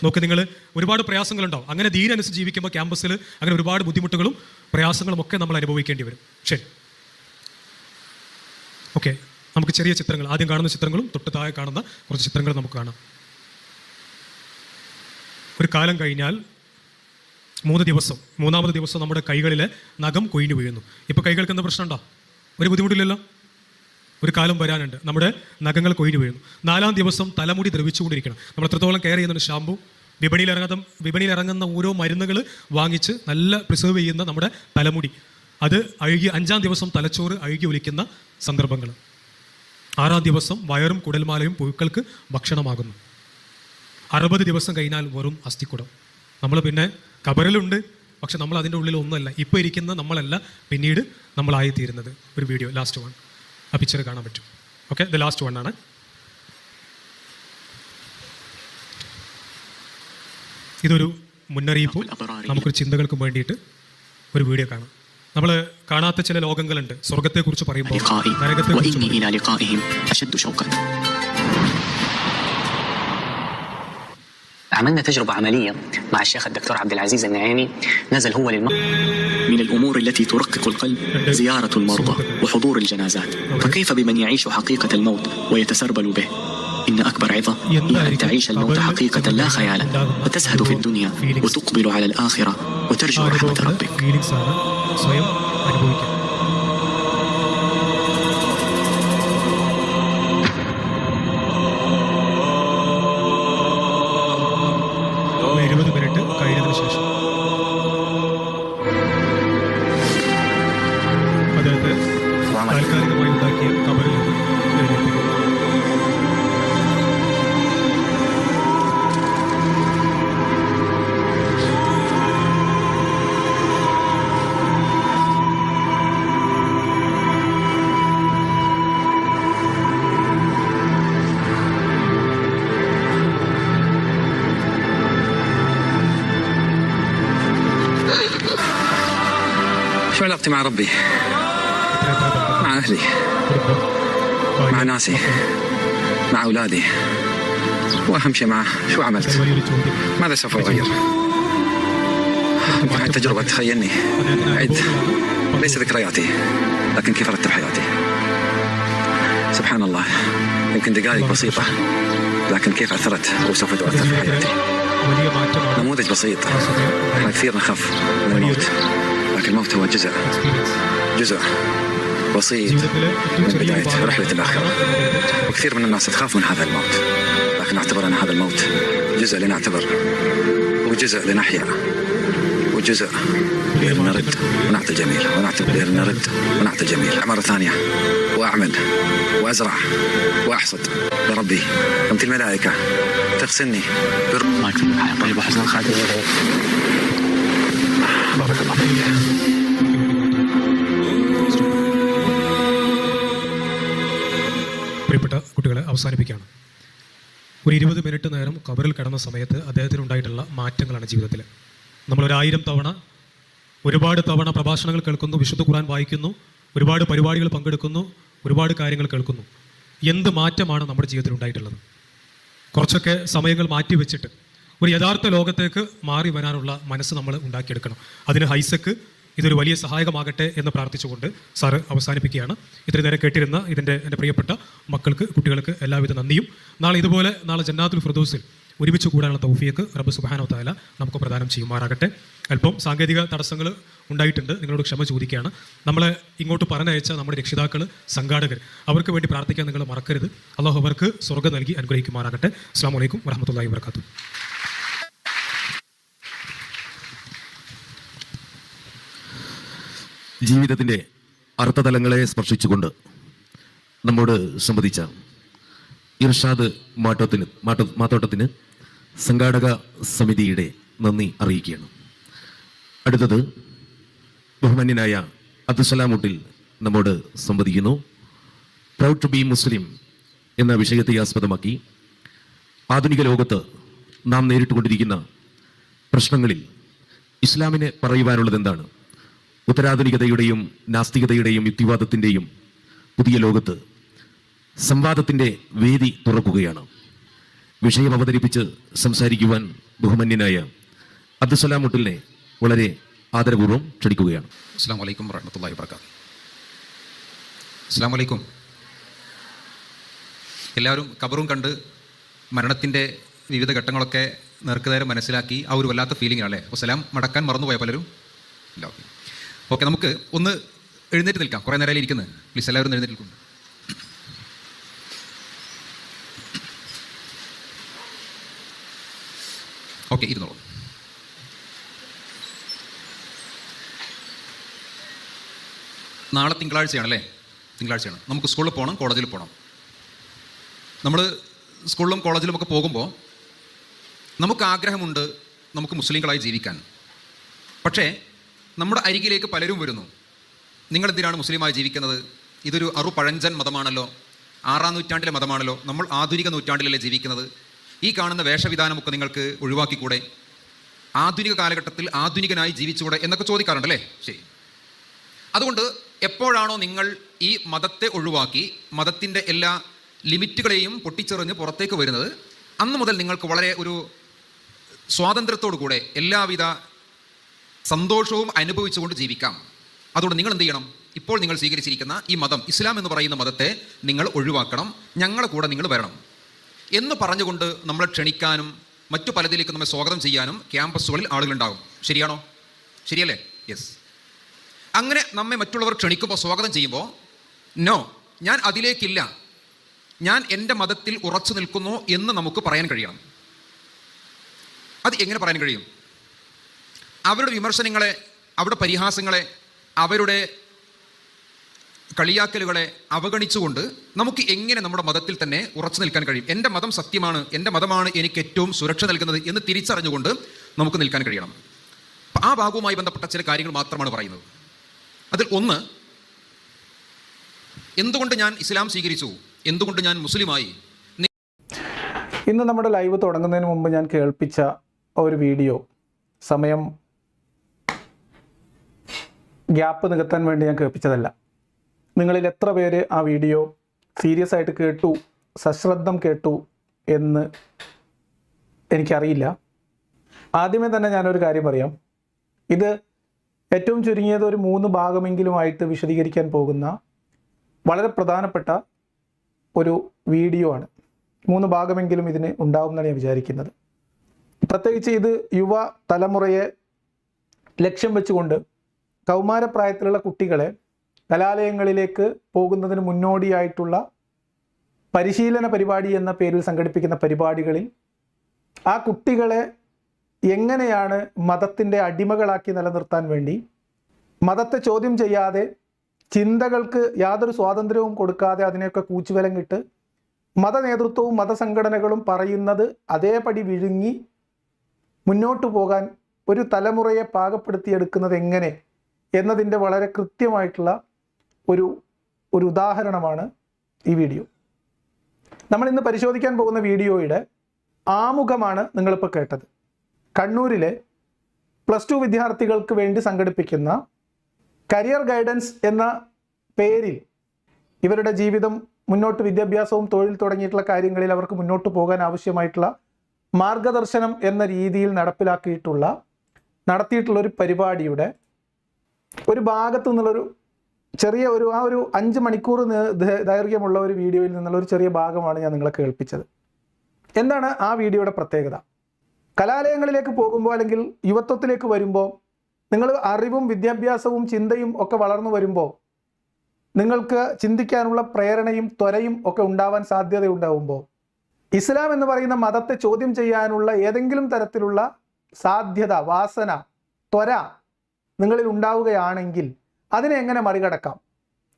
നോക്ക്, നിങ്ങൾ ഒരുപാട് പ്രയാസങ്ങളുണ്ടാവും. അങ്ങനെ ധീരനുസരിച്ച് ജീവിക്കുമ്പോൾ ക്യാമ്പസിൽ അങ്ങനെ ഒരുപാട് ബുദ്ധിമുട്ടുകളും പ്രയാസങ്ങളും ഒക്കെ നമ്മൾ അനുഭവിക്കേണ്ടി വരും. ശരി, ഓക്കെ. നമുക്ക് ചെറിയ ചിത്രങ്ങൾ, ആദ്യം കാണുന്ന ചിത്രങ്ങളും തൊട്ട് താഴെ കാണുന്ന കുറച്ച് ചിത്രങ്ങൾ നമുക്ക് കാണാം. ഒരു കാലം കഴിഞ്ഞാൽ 3 ദിവസം, 3-ാമത് ദിവസം നമ്മുടെ കൈകളിലെ നഖം കൊഴിഞ്ഞു വീഴുന്നു. ഇപ്പോൾ കൈകൾക്ക് എന്താ പ്രശ്നമുണ്ടോ? ഒരു ബുദ്ധിമുട്ടില്ലല്ലോ. ഒരു കാലം വരാനുണ്ട് നമ്മുടെ നഖങ്ങൾ കൊഴിഞ്ഞു വീഴുന്നു. 4-ാം ദിവസം തലമുടി ദ്രവിച്ചുകൊണ്ടിരിക്കണം. നമ്മൾ എത്രത്തോളം കെയർ ചെയ്യുന്നുണ്ട്. ഷാമ്പു, വിപണിയിലിറങ്ങുന്ന ഓരോ മരുന്നുകൾ വാങ്ങിച്ച് നല്ല പ്രിസർവ് ചെയ്യുന്ന നമ്മുടെ തലമുടി, അത് അഴുകി 5-ാം ദിവസം തലച്ചോറ് അഴുകി ഒലിക്കുന്ന സന്ദർഭങ്ങൾ. 6-ാം ദിവസം വയറും കുടൽമാലയും പുഴുക്കൾക്ക് ഭക്ഷണമാകുന്നു. 60 ദിവസം കഴിഞ്ഞാൽ വെറും അസ്ഥിക്കുടം. നമ്മൾ പിന്നെ കബറിലുണ്ട്, പക്ഷെ നമ്മൾ അതിൻ്റെ ഉള്ളിൽ ഒന്നുമല്ല. ഇപ്പോൾ ഇരിക്കുന്ന നമ്മളല്ല പിന്നീട് നമ്മളായിത്തീരുന്നത്. ഒരു വീഡിയോ, ലാസ്റ്റ് വൺ, ആ പിക്ചർ കാണാൻ പറ്റും. ഓക്കെ, ഇത് ലാസ്റ്റ് വൺ ആണ്. ഇതൊരു മുന്നറിയിപ്പും നമുക്കൊരു ചിന്തകൾക്കും വേണ്ടിയിട്ട് ഒരു വീഡിയോ കാണാം. നമ്മൾ കാണാത്ത ചില ലോകങ്ങളുണ്ട്. സ്വർഗത്തെക്കുറിച്ച് പറയുമ്പോൾ عملنا تجربة عملية مع الشيخ الدكتور عبد العزيز النعيمي. نزل هو من الأمور التي ترقق القلب زيارة المرضى وحضور الجنازات. فكيف بمن يعيش حقيقة الموت ويتسربل به؟ إن أكبر عظة هي أن تعيش الموت حقيقة لا خيالا، وتزهد في الدنيا وتقبل على الآخرة وترجو رحمة ربك. താൽക്കാലികമായി ഉണ്ടാക്കിയ കബറിൽ എഴുന്നേൽപ്പിക്കും. شو علاقتي مع ربي؟ مع أهلي، مع ناسي، مع أولادي، وأهم شيء معه شو عملت؟ ماذا سوف أغير؟ هاي التجربة تخيلني أعد ليس ذكرياتي، لكن كيف أرتب حياتي. سبحان الله، يمكن دقائق بسيطة لكن كيف أثرت وسوف تؤثر في حياتي. نموذج بسيط. احنا كثير نخاف من الموت، لكن الموت هو جزء بسيط من بداية رحلة الآخرة. وكثير من الناس تخاف من هذا الموت، لكن اعتبر أن هذا الموت جزء لنعتبر، وجزء لنحيا، وجزء لنرد ونعطي الجميل، لنرد ونعطي الجميل. مرة ثانية وأعمل وأزرع وأحصد لربي. أنت الملائكة تغسلني الله يكرمك حياة طيبة وحسن الخاتمة. بارك الله فيك. പ്രിയപ്പെട്ട കുട്ടികളെ, അവസാനിപ്പിക്കുകയാണ്. ഒരു 20 മിനിറ്റ് നേരം കബറിൽ കിടന്ന സമയത്ത് അദ്ദേഹത്തിന് ഉണ്ടായിട്ടുള്ള മാറ്റങ്ങളാണ് ജീവിതത്തിൽ. നമ്മൾ 1000 തവണ, ഒരുപാട് തവണ പ്രഭാഷണങ്ങൾ കേൾക്കുന്നു, വിശുദ്ധ ഖുർആൻ വായിക്കുന്നു, ഒരുപാട് പരിപാടികൾ പങ്കെടുക്കുന്നു, ഒരുപാട് കാര്യങ്ങൾ കേൾക്കുന്നു. എന്ത് മാറ്റമാണ് നമ്മുടെ ജീവിതത്തിൽ ഉണ്ടായിട്ടുള്ളത്? കുറച്ചൊക്കെ സമയങ്ങൾ മാറ്റി വെച്ചിട്ട് ഒരു യഥാർത്ഥ ലോകത്തേക്ക് മാറി വരാനുള്ള മനസ്സ് നമ്മൾ ഉണ്ടാക്കിയെടുക്കണം. അതിന് ഹൈസക്ക് ഇതൊരു വലിയ സഹായകമാകട്ടെ എന്ന് പ്രാർത്ഥിച്ചുകൊണ്ട് സാറ് അവസാനിപ്പിക്കുകയാണ്. ഇത്രയും നേരം കേട്ടിരുന്ന എൻ്റെ പ്രിയപ്പെട്ട മക്കൾക്ക്, കുട്ടികൾക്ക് എല്ലാവിധ നന്ദിയും. നാളെ ജന്നാത്തുൽ ഫിർദൗസിൽ ഒരുമിച്ച് കൂടാനുള്ള തൗഫീഖ് റബ്ബ് സുബ്ഹാനഹു വ തആല നമുക്ക് പ്രദാനം ചെയ്യുമാറാകട്ടെ. അല്പം സാങ്കേതിക തടസ്സങ്ങൾ ഉണ്ടായിട്ടുണ്ട്, നിങ്ങളോട് ക്ഷമ ചോദിക്കുകയാണ്. നമ്മളെ ഇങ്ങോട്ട് പറഞ്ഞയച്ച നമ്മുടെ രക്ഷിതാക്കൾ, സംഘാടകർ, അവർക്ക് വേണ്ടി പ്രാർത്ഥിക്കാൻ നിങ്ങൾ മറക്കരുത്. അള്ളാഹു അവർക്ക് സ്വർഗ്ഗം നൽകി അനുഗ്രഹിക്കുമാറാകട്ടെ. അസ്സലാമു അലൈക്കും വറഹ്മത്തുള്ളാഹി വബറകാതുഹു. ജീവിതത്തിൻ്റെ അർത്ഥതലങ്ങളെ സ്പർശിച്ചുകൊണ്ട് നമ്മോട് സംവദിച്ച ഇർഷാദ് മാത്തോട്ടത്തിന് സംഘാടക സമിതിയുടെ നന്ദി അറിയിക്കുകയാണ്. അടുത്തത് ബഹുമാന്യനായ അബ്ദുസലാമുട്ടിൽ നമ്മോട് സംവദിക്കുന്നു. പ്രൗഡ് ടു ബി മുസ്ലിം എന്ന വിഷയത്തെ ആസ്പദമാക്കി ആധുനിക ലോകത്ത് നാം നേരിട്ടുകൊണ്ടിരിക്കുന്ന പ്രശ്നങ്ങളിൽ ഇസ്ലാമിന് പറയുവാനുള്ളത് എന്താണ്? ഉത്തരാധുനികതയുടെയും നാസ്തികതയുടെയും യുക്തിവാദത്തിൻ്റെയും പുതിയ ലോകത്ത് സംവാദത്തിൻ്റെ വേദി തുറക്കുകയാണ്. വിഷയം അവതരിപ്പിച്ച് സംസാരിക്കുവാൻ ബഹുമാന്യനായ അബ്ദുസലാം മുട്ടിലിനെ വളരെ ആദരപൂർവ്വം ക്ഷണിക്കുകയാണ്. അസ്സലാമു അലൈക്കും വറഹ്മത്തുള്ളാഹി വബറകാതുഹു. അസ്സലാമു അലൈക്കും. എല്ലാവരും ഖബറും കണ്ട് മരണത്തിൻ്റെ വിവിധ ഘട്ടങ്ങളൊക്കെ നേർക്കുനേരെ മനസ്സിലാക്കി ആ ഒരു വല്ലാത്ത ഫീലിംഗ് അല്ലേ? അപ്പോൾ സലാം മടക്കാൻ മറന്നുപോയ പലരും ഇല്ല. ഓക്കെ, നമുക്ക് ഒന്ന് എഴുന്നേറ്റ് നിൽക്കാം. കുറേ നേരം ഇരിക്കുന്നത്. പ്ലീസ് എല്ലാവരും എഴുന്നേറ്റ് നിൽക്കും. ഓക്കെ, ഇരുന്നോളൂ. നാളെ തിങ്കളാഴ്ചയാണല്ലേ? തിങ്കളാഴ്ചയാണ്. നമുക്ക് സ്കൂളിൽ പോകണം, കോളേജിൽ പോകണം. നമ്മൾ സ്കൂളിലും കോളേജിലും ഒക്കെ പോകുമ്പോൾ നമുക്ക് ആഗ്രഹമുണ്ട് നമുക്ക് മുസ്ലിങ്ങളായി ജീവിക്കാൻ. പക്ഷേ നമ്മുടെ അരികിലേക്ക് പലരും വരുന്നു. നിങ്ങളെന്തിനാണ് മുസ്ലിമായി ജീവിക്കുന്നത്? ഇതൊരു പഴഞ്ചൻ മതമാണല്ലോ, 6-ാം നൂറ്റാണ്ടിലെ മതമാണല്ലോ, നമ്മൾ ആധുനിക നൂറ്റാണ്ടിലല്ലേ ജീവിക്കുന്നത്. ഈ കാണുന്ന വേഷവിധാനമൊക്കെ നിങ്ങൾക്ക് ഒഴിവാക്കിക്കൂടെ? ആധുനിക കാലഘട്ടത്തിൽ ആധുനികനായി ജീവിച്ചുകൂടെ എന്നൊക്കെ ചോദിക്കാറുണ്ടല്ലേ? ശരി. അതുകൊണ്ട് എപ്പോഴാണോ നിങ്ങൾ ഈ മതത്തെ ഒഴിവാക്കി മതത്തിൻ്റെ എല്ലാ ലിമിറ്റുകളെയും പൊട്ടിച്ചെറിഞ്ഞ് പുറത്തേക്ക് വരുന്നത്, അന്ന് മുതൽ നിങ്ങൾക്ക് വളരെ ഒരു സ്വാതന്ത്ര്യത്തോടു കൂടെ എല്ലാവിധ സന്തോഷവും അനുഭവിച്ചുകൊണ്ട് ജീവിക്കാം. അതുകൊണ്ട് നിങ്ങൾ എന്ത് ചെയ്യണം? ഇപ്പോൾ നിങ്ങൾ സ്വീകരിച്ചിരിക്കുന്ന ഈ മതം, ഇസ്ലാം എന്ന് പറയുന്ന മതത്തെ നിങ്ങൾ ഒഴിവാക്കണം, ഞങ്ങളെ കൂടെ നിങ്ങൾ വരണം എന്ന് പറഞ്ഞുകൊണ്ട് നമ്മളെ ക്ഷണിക്കാനും മറ്റു പലതിലേക്ക് നമ്മെ സ്വാഗതം ചെയ്യാനും ക്യാമ്പസുകളിൽ ആളുകളുണ്ടാകും. ശരിയാണോ? ശരിയല്ലേ? യെസ്. അങ്ങനെ നമ്മെ മറ്റുള്ളവർ ക്ഷണിക്കുമ്പോൾ, സ്വാഗതം ചെയ്യുമ്പോൾ, നോ, ഞാൻ അതിലേക്കില്ല, ഞാൻ എൻ്റെ മതത്തിൽ ഉറച്ചു നിൽക്കുന്നു എന്ന് നമുക്ക് പറയാൻ കഴിയണം. അത് എങ്ങനെ പറയാൻ കഴിയും? അവരുടെ വിമർശനങ്ങളെ, അവരുടെ പരിഹാസങ്ങളെ, അവരുടെ കളിയാക്കലുകളെ അവഗണിച്ചുകൊണ്ട് നമുക്ക് എങ്ങനെ നമ്മുടെ മതത്തിൽ തന്നെ ഉറച്ചു നിൽക്കാൻ കഴിയും? എൻ്റെ മതം സത്യമാണ്, എൻ്റെ മതമാണ് എനിക്ക് ഏറ്റവും സുരക്ഷ നൽകുന്നത് എന്ന് തിരിച്ചറിഞ്ഞുകൊണ്ട് നമുക്ക് നിൽക്കാൻ കഴിയണം. ആ ഭാഗവുമായി ബന്ധപ്പെട്ട ചില കാര്യങ്ങൾ മാത്രമാണ് പറയുന്നത്. അതിൽ ഒന്ന്, എന്തുകൊണ്ട് ഞാൻ ഇസ്ലാം സ്വീകരിച്ചു, എന്തുകൊണ്ട് ഞാൻ മുസ്ലിമായി. ഇന്ന് നമ്മുടെ ലൈവ് തുടങ്ങുന്നതിന് മുമ്പ് ഞാൻ കേൾപ്പിച്ച ഒരു വീഡിയോ സമയം ഗ്യാപ്പ് നികത്താൻ വേണ്ടി ഞാൻ കേൾപ്പിച്ചതല്ല. നിങ്ങളിൽ എത്ര പേര് ആ വീഡിയോ സീരിയസ് ആയിട്ട് കേട്ടു, സശ്രദ്ധം കേട്ടു എന്ന് എനിക്കറിയില്ല. ആദ്യമേ തന്നെ ഞാനൊരു കാര്യം പറയാം. ഇത് ഏറ്റവും ചുരുങ്ങിയത് ഒരു 3 ഭാഗമെങ്കിലുമായിട്ട് വിശദീകരിക്കാൻ പോകുന്ന വളരെ പ്രധാനപ്പെട്ട ഒരു വീഡിയോ ആണ്. 3 ഭാഗമെങ്കിലും ഇതിന് ഉണ്ടാവുമെന്നാണ് ഞാൻ വിചാരിക്കുന്നത്. പ്രത്യേകിച്ച് ഇത് യുവ തലമുറയെ ലക്ഷ്യം വെച്ചുകൊണ്ട് കൗമാരപ്രായത്തിലുള്ള കുട്ടികളെ കലാലയങ്ങളിലേക്ക് പോകുന്നതിന് മുന്നോടിയായിട്ടുള്ള പരിശീലന പരിപാടി എന്ന പേരിൽ സംഘടിപ്പിക്കുന്ന പരിപാടികളിൽ ആ കുട്ടികളെ എങ്ങനെയാണ് മതത്തിൻ്റെ അടിമകളാക്കി നിലനിർത്താൻ വേണ്ടി, മതത്തെ ചോദ്യം ചെയ്യാതെ, ചിന്തകൾക്ക് യാതൊരു സ്വാതന്ത്ര്യവും കൊടുക്കാതെ അതിനെയൊക്കെ കൂച്ചുവിലങ്ങിട്ട് മതനേതൃത്വവും മതസംഘടനകളും പറയുന്നത് അതേപടി വിഴുങ്ങി മുന്നോട്ട് പോകാൻ ഒരു തലമുറയെ പാകപ്പെടുത്തിയെടുക്കുന്നത് എങ്ങനെ എന്നതിൻ്റെ വളരെ കൃത്യമായിട്ടുള്ള ഒരു ഉദാഹരണമാണ് ഈ വീഡിയോ. നമ്മളിന്ന് പരിശോധിക്കാൻ പോകുന്ന വീഡിയോയുടെ ആമുഖമാണ് നിങ്ങളിപ്പോൾ കേട്ടത്. കണ്ണൂരിലെ +2 വിദ്യാർത്ഥികൾക്ക് വേണ്ടി സംഘടിപ്പിക്കുന്ന കരിയർ ഗൈഡൻസ് എന്ന പേരിൽ ഇവരുടെ ജീവിതം മുന്നോട്ട്, വിദ്യാഭ്യാസവും തൊഴിൽ തുടങ്ങിയിട്ടുള്ള കാര്യങ്ങളിൽ അവർക്ക് മുന്നോട്ട് പോകാൻ ആവശ്യമായിട്ടുള്ള മാർഗദർശനം എന്ന രീതിയിൽ നടത്തിയിട്ടുള്ള ഒരു പരിപാടിയുടെ ഒരു ഭാഗത്തു നിന്നുള്ളൊരു ചെറിയ ആ ഒരു 5 മണിക്കൂർ ദൈർഘ്യമുള്ള ഒരു വീഡിയോയിൽ നിന്നുള്ള ഒരു ചെറിയ ഭാഗമാണ് ഞാൻ നിങ്ങളെ കേൾപ്പിച്ചത്. എന്താണ് ആ വീഡിയോയുടെ പ്രത്യേകത? കലാലയങ്ങളിലേക്ക് പോകുമ്പോൾ അല്ലെങ്കിൽ യുവത്വത്തിലേക്ക് വരുമ്പോൾ, നിങ്ങൾ അറിവും വിദ്യാഭ്യാസവും ചിന്തയും ഒക്കെ വളർന്നു വരുമ്പോൾ, നിങ്ങൾക്ക് ചിന്തിക്കാനുള്ള പ്രേരണയും ത്വരയും ഒക്കെ ഉണ്ടാവാൻ സാധ്യതയുണ്ടാവുമ്പോൾ, ഇസ്ലാം എന്ന് പറയുന്ന മതത്തെ ചോദ്യം ചെയ്യാനുള്ള ഏതെങ്കിലും തരത്തിലുള്ള സാധ്യത, വാസന, ത്വര നിങ്ങളിൽ ഉണ്ടാവുകയാണെങ്കിൽ അതിനെ എങ്ങനെ മറികടക്കാം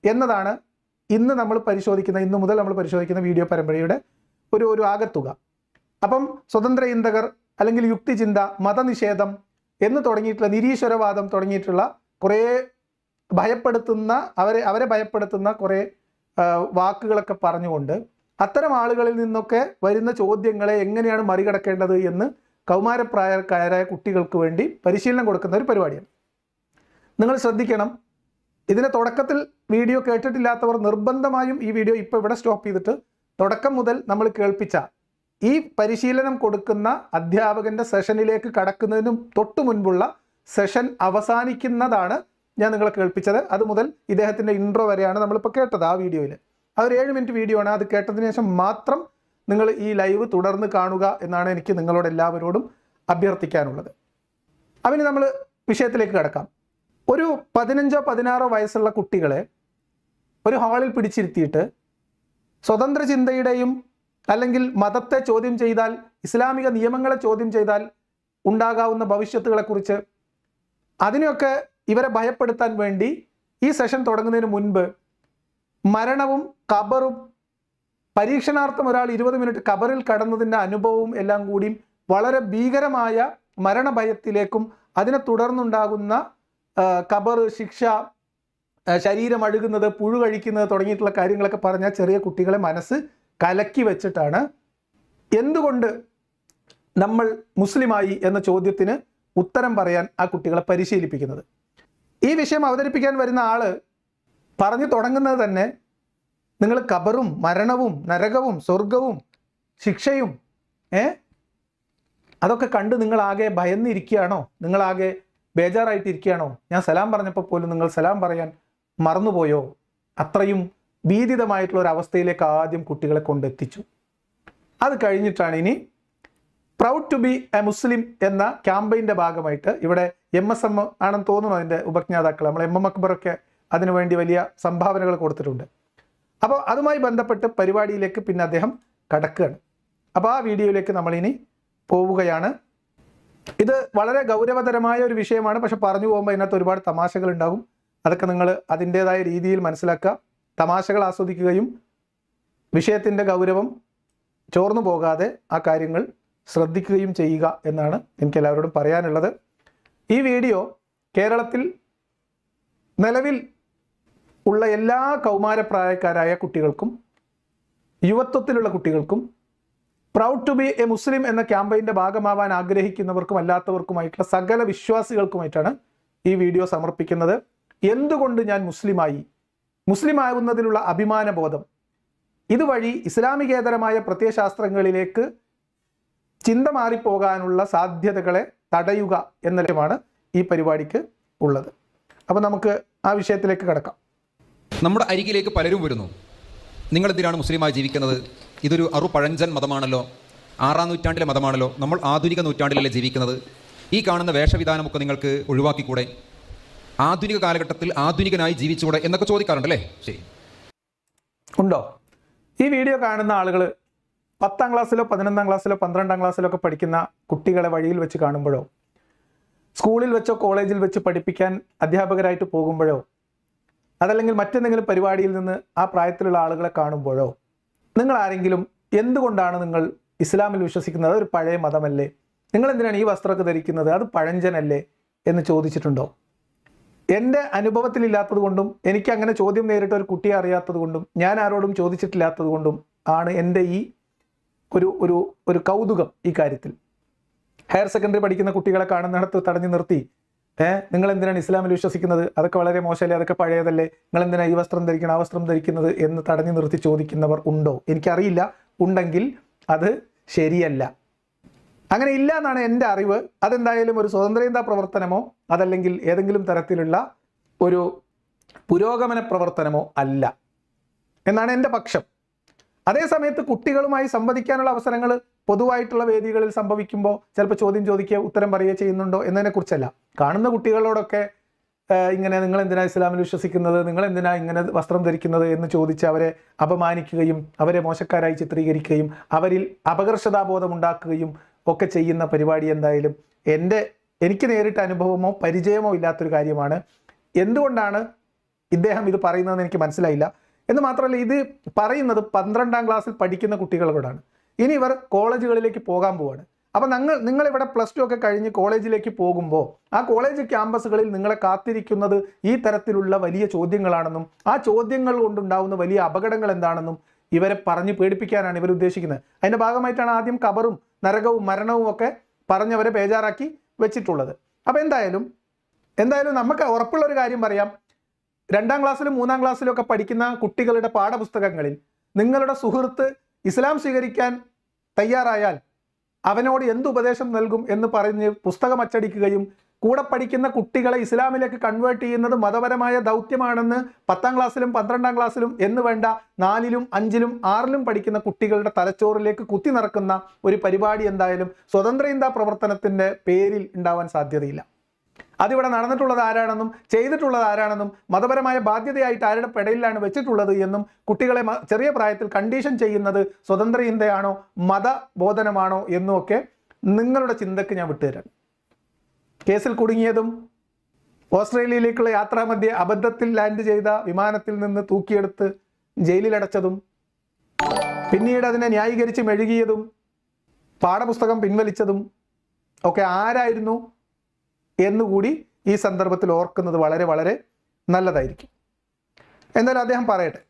എന്നതാണ് ഇന്ന് മുതൽ നമ്മൾ പരിശോധിക്കുന്ന വീഡിയോ പരമ്പരയുടെ ഒരു ആകത്തുക. അപ്പം സ്വതന്ത്ര ചിന്തകർ അല്ലെങ്കിൽ യുക്തിചിന്ത, മതനിഷേധം എന്ന് തുടങ്ങിയിട്ടുള്ള, നിരീശ്വരവാദം തുടങ്ങിയിട്ടുള്ള കുറേ അവരെ ഭയപ്പെടുത്തുന്ന കുറേ വാക്കുകളൊക്കെ പറഞ്ഞുകൊണ്ട് അത്തരം ആളുകളിൽ നിന്നൊക്കെ വരുന്ന ചോദ്യങ്ങളെ എങ്ങനെയാണ് മറികടക്കേണ്ടത് എന്ന് കൗമാരപ്രായക്കാരായ കുട്ടികൾക്ക് വേണ്ടി പരിശീലനം കൊടുക്കുന്ന ഒരു പരിപാടിയാണ്. നിങ്ങൾ ശ്രദ്ധിക്കണം. ഇതിൻ്റെ തുടക്കത്തിൽ വീഡിയോ കേട്ടിട്ടില്ലാത്തവർ നിർബന്ധമായും ഈ വീഡിയോ ഇപ്പോൾ ഇവിടെ സ്റ്റോപ്പ് ചെയ്തിട്ട് തുടക്കം മുതൽ നമ്മൾ കേൾപ്പിച്ച ഈ പരിശീലനം കൊടുക്കുന്ന അധ്യാപകൻ്റെ സെഷനിലേക്ക് കടക്കുന്നതിനും തൊട്ടു മുൻപുള്ള സെഷൻ അവസാനിക്കുന്നതാണ് ഞാൻ നിങ്ങളെ കേൾപ്പിച്ചത്. അത് മുതൽ ഇദ്ദേഹത്തിൻ്റെ ഇൻട്രോ വരെയാണ് നമ്മളിപ്പോൾ കേട്ടത് ആ വീഡിയോയിൽ. അതൊരു 7 മിനിറ്റ് വീഡിയോ ആണ്. അത് കേട്ടതിന് ശേഷം മാത്രം നിങ്ങൾ ഈ ലൈവ് തുടർന്ന് കാണുക എന്നാണ് എനിക്ക് നിങ്ങളോട് എല്ലാവരോടും അഭ്യർത്ഥിക്കാനുള്ളത്. അതിന് നമ്മൾ വിഷയത്തിലേക്ക് കടക്കാം. ഒരു 15-16 വയസ്സുള്ള കുട്ടികളെ ഒരു ഹാളിൽ പിടിച്ചിരുത്തിയിട്ട് സ്വതന്ത്ര ചിന്തയുടെയും അല്ലെങ്കിൽ മതത്തെ ചോദ്യം ചെയ്താൽ, ഇസ്ലാമിക നിയമങ്ങളെ ചോദ്യം ചെയ്താൽ ഉണ്ടാകാവുന്ന ഭവിഷ്യത്തുകളെക്കുറിച്ച് അതിനെയൊക്കെ ഇവരെ ഭയപ്പെടുത്താൻ വേണ്ടി ഈ സെഷൻ തുടങ്ങുന്നതിന് മുൻപ് മരണവും ഖബറും, പരീക്ഷണാർത്ഥം ഒരാൾ 20 മിനിറ്റ് ഖബറിൽ കടന്നതിൻ്റെ അനുഭവവും എല്ലാം കൂടി വളരെ ഭീകരമായ മരണഭയത്തിലേക്കും അതിനെ തുടർന്നുണ്ടാകുന്ന ഖബർ ശിക്ഷ, ശരീരം അഴുകുന്നത്, പുഴു കഴിക്കുന്നത് തുടങ്ങിയിട്ടുള്ള കാര്യങ്ങളൊക്കെ പറഞ്ഞാൽ ചെറിയ കുട്ടികളെ മനസ്സ് കലക്കി വെച്ചിട്ടാണ് എന്തുകൊണ്ട് നമ്മൾ മുസ്ലിമായി എന്ന ചോദ്യത്തിന് ഉത്തരം പറയാൻ ആ കുട്ടികളെ പരിശീലിപ്പിക്കുന്നത്. ഈ വിഷയം അവതരിപ്പിക്കാൻ വരുന്ന ആള് പറഞ്ഞു തുടങ്ങുന്നത് തന്നെ നിങ്ങൾ ഖബറും മരണവും നരകവും സ്വർഗവും ശിക്ഷയും അതൊക്കെ കണ്ട് നിങ്ങളാകെ ഭയന്നിരിക്കുകയാണോ, നിങ്ങളാകെ ബേജാറായിട്ടിരിക്കുകയാണോ, ഞാൻ സലാം പറഞ്ഞപ്പോൾ പോലും നിങ്ങൾ സലാം പറയാൻ മറന്നുപോയോ, അത്രയും ഭീതിതമായിട്ടുള്ള ഒരു അവസ്ഥയിലേക്ക് ആദ്യം കുട്ടികളെ കൊണ്ടെത്തിച്ചു. അത് കഴിഞ്ഞിട്ടാണ് ഇനി proud to B a Muslim എന്ന ക്യാമ്പയിൻ്റെ ഭാഗമായിട്ട് ഇവിടെ MSM ആണെന്ന് തോന്നുന്നു അതിൻ്റെ ഉപജ്ഞാതാക്കൾ, നമ്മൾ MM അക്ബറൊക്കെ അതിനുവേണ്ടി വലിയ സംഭാവനകൾ കൊടുത്തിട്ടുണ്ട്. അപ്പോൾ അതുമായി ബന്ധപ്പെട്ട് പരിപാടിയിലേക്ക് പിന്നെ അദ്ദേഹം കടക്കുകയാണ്. അപ്പോൾ ആ വീഡിയോയിലേക്ക് നമ്മളിനി പോവുകയാണ്. ഇത് വളരെ ഗൗരവതരമായ ഒരു വിഷയമാണ്. പക്ഷെ പറഞ്ഞു പോകുമ്പോൾ അതിനകത്ത് ഒരുപാട് തമാശകൾ ഉണ്ടാകും. അതൊക്കെ നിങ്ങൾ അതിൻ്റേതായ രീതിയിൽ മനസ്സിലാക്കുക, തമാശകൾ ആസ്വദിക്കുകയും വിഷയത്തിൻ്റെ ഗൗരവം ചോർന്നു പോകാതെ ആ കാര്യങ്ങൾ ശ്രദ്ധിക്കുകയും ചെയ്യുക എന്നാണ് എനിക്ക് എല്ലാവരോടും പറയാനുള്ളത്. ഈ വീഡിയോ കേരളത്തിൽ നിലവിൽ ഉള്ള എല്ലാ കൗമാരപ്രായക്കാരായ കുട്ടികൾക്കും യുവത്വത്തിലുള്ള കുട്ടികൾക്കും proud to B a Muslim എന്ന ക്യാമ്പയിൻ്റെ ഭാഗമാവാൻ ആഗ്രഹിക്കുന്നവർക്കും അല്ലാത്തവർക്കുമായിട്ടുള്ള സകല വിശ്വാസികൾക്കുമായിട്ടാണ് ഈ വീഡിയോ സമർപ്പിക്കുന്നത്. എന്തുകൊണ്ട് ഞാൻ മുസ്ലിം ആകുന്നതിലുള്ള അഭിമാനബോധം, ഇതുവഴി ഇസ്ലാമികേതരമായ പ്രത്യയശാസ്ത്രങ്ങളിലേക്ക് ചിന്ത മാറിപ്പോകാനുള്ള സാധ്യതകളെ തടയുക എന്ന ലക്ഷ്യമാണ് ഈ പരിപാടിക്ക് ഉള്ളത്. അപ്പോൾ നമുക്ക് ആ വിഷയത്തിലേക്ക് കടക്കാം. നമ്മുടെ അരികിലേക്ക് പലരും വരുന്നു. നിങ്ങളെന്തിനാണ് മുസ്ലിമായി ജീവിക്കുന്നത്? ഇതൊരു പഴഞ്ചൻ മതമാണല്ലോ, 6-ാം നൂറ്റാണ്ടിലെ മതമാണല്ലോ, നമ്മൾ ആധുനിക നൂറ്റാണ്ടിലല്ലേ ജീവിക്കുന്നത്, ഈ കാണുന്ന വേഷവിധാനമൊക്കെ നിങ്ങൾക്ക് ഒഴിവാക്കിക്കൂടെ, ആധുനിക കാലഘട്ടത്തിൽ ആധുനികനായി ജീവിച്ചുകൂടെ എന്നൊക്കെ ചോദിക്കാറുണ്ടല്ലേ? ശരി, ഉണ്ടോ? ഈ വീഡിയോ കാണുന്ന ആളുകൾ 10ാം ക്ലാസ്സിലോ 11ാം ക്ലാസ്സിലോ 12ാം ക്ലാസ്സിലോ ഒക്കെ പഠിക്കുന്ന കുട്ടികളെ വഴിയിൽ വെച്ച് കാണുമ്പോഴോ, സ്കൂളിൽ വെച്ചോ കോളേജിൽ വെച്ച് പഠിപ്പിക്കാൻ അധ്യാപകരായിട്ട് പോകുമ്പോഴോ, അതല്ലെങ്കിൽ മറ്റെന്തെങ്കിലും പരിപാടിയിൽ നിന്ന് ആ പ്രായത്തിലുള്ള ആളുകളെ കാണുമ്പോഴോ നിങ്ങൾ ആരെങ്കിലും എന്തുകൊണ്ടാണ് നിങ്ങൾ ഇസ്ലാമിൽ വിശ്വസിക്കുന്നത്, അതൊരു പഴയ മതമല്ലേ, നിങ്ങൾ എന്തിനാണ് ഈ വസ്ത്രമൊക്കെ ധരിക്കുന്നത്, അത് പഴഞ്ചനല്ലേ എന്ന് ചോദിച്ചിട്ടുണ്ടോ? എൻ്റെ അനുഭവത്തിലില്ലാത്തത് കൊണ്ടും എനിക്ക് അങ്ങനെ ചോദ്യം നേരിട്ട ഒരു കുട്ടിയെ അറിയാത്തത് കൊണ്ടും ഞാൻ ആരോടും ചോദിച്ചിട്ടില്ലാത്തത് കൊണ്ടും ആണ് എൻ്റെ ഈ ഒരു കൗതുകം ഈ കാര്യത്തിൽ. ഹയർ സെക്കൻഡറി പഠിക്കുന്ന കുട്ടികളെ കാണുന്നിടത്ത് തടഞ്ഞു നിർത്തി നിങ്ങൾ എന്തിനാണ് ഇസ്ലാമിൽ വിശ്വസിക്കുന്നത്, അതൊക്കെ വളരെ മോശമല്ലേ, അതൊക്കെ പഴയതല്ലേ, നിങ്ങൾ എന്തിനാണ് ഈ വസ്ത്രം ധരിക്കണം ആ വസ്ത്രം ധരിക്കുന്നത് എന്ന് തടഞ്ഞു നിർത്തി ചോദിക്കുന്നവർ ഉണ്ടോ? എനിക്കറിയില്ല. ഉണ്ടെങ്കിൽ അത് ശരിയല്ല. അങ്ങനെ ഇല്ല എന്നാണ് എൻ്റെ അറിവ്. അതെന്തായാലും ഒരു സ്വതന്ത്രചിന്താ പ്രവർത്തനമോ അതല്ലെങ്കിൽ ഏതെങ്കിലും തരത്തിലുള്ള ഒരു പുരോഗമന പ്രവർത്തനമോ അല്ല എന്നാണ് എൻ്റെ പക്ഷം. അതേസമയത്ത് കുട്ടികളുമായി സംവദിക്കാനുള്ള അവസരങ്ങൾ പൊതുവായിട്ടുള്ള വേദികളിൽ സംഭവിക്കുമ്പോൾ ചിലപ്പോൾ ചോദ്യം ചോദിക്കുക ഉത്തരം പറയുക ചെയ്യുന്നുണ്ടോ എന്നതിനെക്കുറിച്ചല്ല. കാണുന്ന കുട്ടികളോടൊക്കെ ഇങ്ങനെ നിങ്ങൾ എന്തിനാ ഇസ്ലാമിൽ വിശ്വസിക്കുന്നത്, നിങ്ങൾ എന്തിനാ ഇങ്ങനെ വസ്ത്രം ധരിക്കുന്നത് എന്ന് ചോദിച്ച് അവരെ അപമാനിക്കുകയും അവരെ മോശക്കാരായി ചിത്രീകരിക്കുകയും അവരിൽ അപകർഷതാബോധം ഉണ്ടാക്കുകയും ഒക്കെ ചെയ്യുന്ന പരിപാടി എന്തായാലും എനിക്ക് നേരിട്ട അനുഭവമോ പരിചയമോ ഇല്ലാത്തൊരു കാര്യമാണ്. എന്തുകൊണ്ടാണ് ഇദ്ദേഹം ഇത് പറയുന്നതെന്ന് എനിക്ക് മനസ്സിലായില്ല. എന്ന് മാത്രമല്ല, ഇത് പറയുന്നത് 12ാം ക്ലാസ്സിൽ പഠിക്കുന്ന കുട്ടികളോടാണ്. ഇനി ഇവർ കോളേജുകളിലേക്ക് പോകാൻ പോവാണ്. അപ്പം നിങ്ങളിവിടെ +2 ഒക്കെ കഴിഞ്ഞ് കോളേജിലേക്ക് പോകുമ്പോൾ ആ കോളേജ് ക്യാമ്പസുകളിൽ നിങ്ങളെ കാത്തിരിക്കുന്നത് ഈ തരത്തിലുള്ള വലിയ ചോദ്യങ്ങളാണെന്നും ആ ചോദ്യങ്ങൾ കൊണ്ടുണ്ടാകുന്ന വലിയ അപകടങ്ങൾ എന്താണെന്നും ഇവരെ പറഞ്ഞ് പേടിപ്പിക്കാനാണ് ഇവർ ഉദ്ദേശിക്കുന്നത്. അതിൻ്റെ ഭാഗമായിട്ടാണ് ആദ്യം ഖബറും നരകവും മരണവും ഒക്കെ പറഞ്ഞവരെ ബേജാറാക്കി വെച്ചിട്ടുള്ളത്. അപ്പോൾ എന്തായാലും നമുക്ക് ഉറപ്പുള്ളൊരു കാര്യം പറയാം. 2ാം ക്ലാസ്സിലും 3ാം ക്ലാസ്സിലും ഒക്കെ പഠിക്കുന്ന കുട്ടികളുടെ പാഠപുസ്തകങ്ങളിൽ നിങ്ങളുടെ സുഹൃത്ത് ഇസ്ലാം സ്വീകരിക്കാൻ തയ്യാറായാൽ അവനോട് എന്ത് ഉപദേശം നൽകും എന്ന് പറഞ്ഞ് പുസ്തകം അച്ചടിക്കുകയും കൂടെ പഠിക്കുന്ന കുട്ടികളെ ഇസ്ലാമിലേക്ക് കൺവേർട്ട് ചെയ്യുന്നത് മതപരമായ ദൗത്യമാണെന്ന് 10ാം ക്ലാസ്സിലും 12ാം ക്ലാസ്സിലും എന്ന് വേണ്ട 4ലും 5ലും 6ലും പഠിക്കുന്ന കുട്ടികളുടെ തലച്ചോറിലേക്ക് കുത്തി നിറക്കുന്ന ഒരു പരിപാടി എന്തായാലും സ്വതന്ത്ര ഇന്ത്യ പ്രവർത്തനത്തിൻ്റെ പേരിൽ ഉണ്ടാവാൻ സാധ്യതയില്ല. അതിവിടെ നടന്നിട്ടുള്ളത് ആരാണെന്നും ചെയ്തിട്ടുള്ളത് ആരാണെന്നും മതപരമായ ബാധ്യതയായിട്ട് ആരുടെ പെടയിലാണ് വെച്ചിട്ടുള്ളത് എന്നും കുട്ടികളെ ചെറിയ പ്രായത്തിൽ കണ്ടീഷൻ ചെയ്യുന്നത് സ്വതന്ത്ര ഇന്ത്യയാണോ മതബോധനമാണോ എന്നും ഒക്കെ നിങ്ങളുടെ ചിന്തക്ക് ഞാൻ വിട്ടുതരാം. കേസിൽ കുടുങ്ങിയതും ഓസ്ട്രേലിയയിലേക്കുള്ള യാത്രാമധ്യേ അബദ്ധത്തിൽ ലാൻഡ് ചെയ്ത വിമാനത്തിൽ നിന്ന് തൂക്കിയെടുത്ത് ജയിലിലടച്ചതും പിന്നീട് അതിനെ ന്യായീകരിച്ച് മെഴുകിയതും പാഠപുസ്തകം പിൻവലിച്ചതും ഒക്കെ ആരായിരുന്നു എന്നുകൂടി ഈ സന്ദർഭത്തിൽ ഓർക്കുന്നത് വളരെ വളരെ നല്ലതായിരിക്കും. എന്തായാലും അദ്ദേഹം പറയട്ടെ.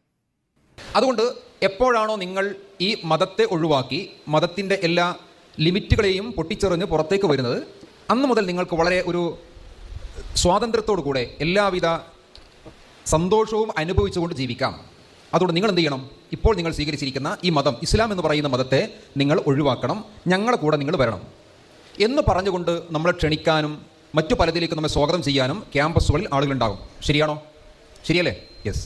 അതുകൊണ്ട് എപ്പോഴാണോ നിങ്ങൾ ഈ മതത്തെ ഒഴിവാക്കി മതത്തിൻ്റെ എല്ലാ ലിമിറ്റുകളെയും പൊട്ടിച്ചെറിഞ്ഞ് പുറത്തേക്ക് വരുന്നത്, അന്ന് മുതൽ നിങ്ങൾക്ക് വളരെ ഒരു സ്വാതന്ത്ര്യത്തോടു കൂടെ എല്ലാവിധ സന്തോഷവും അനുഭവിച്ചുകൊണ്ട് ജീവിക്കാം. അതുകൊണ്ട് നിങ്ങൾ എന്ത് ചെയ്യണം? ഇപ്പോൾ നിങ്ങൾ സ്വീകരിച്ചിരിക്കുന്ന ഈ മതം, ഇസ്ലാം എന്ന് പറയുന്ന മതത്തെ നിങ്ങൾ ഒഴിവാക്കണം, ഞങ്ങളുടെ കൂടെ നിങ്ങൾ വരണം എന്ന് പറഞ്ഞുകൊണ്ട് നമ്മളെ ക്ഷണിക്കാനും മറ്റു പലതിലേക്ക് നമ്മെ സ്വാഗതം ചെയ്യാനും ക്യാമ്പസുകളിൽ ആളുകളുണ്ടാകും. ശരിയാണോ? ശരിയല്ലേ? യെസ്.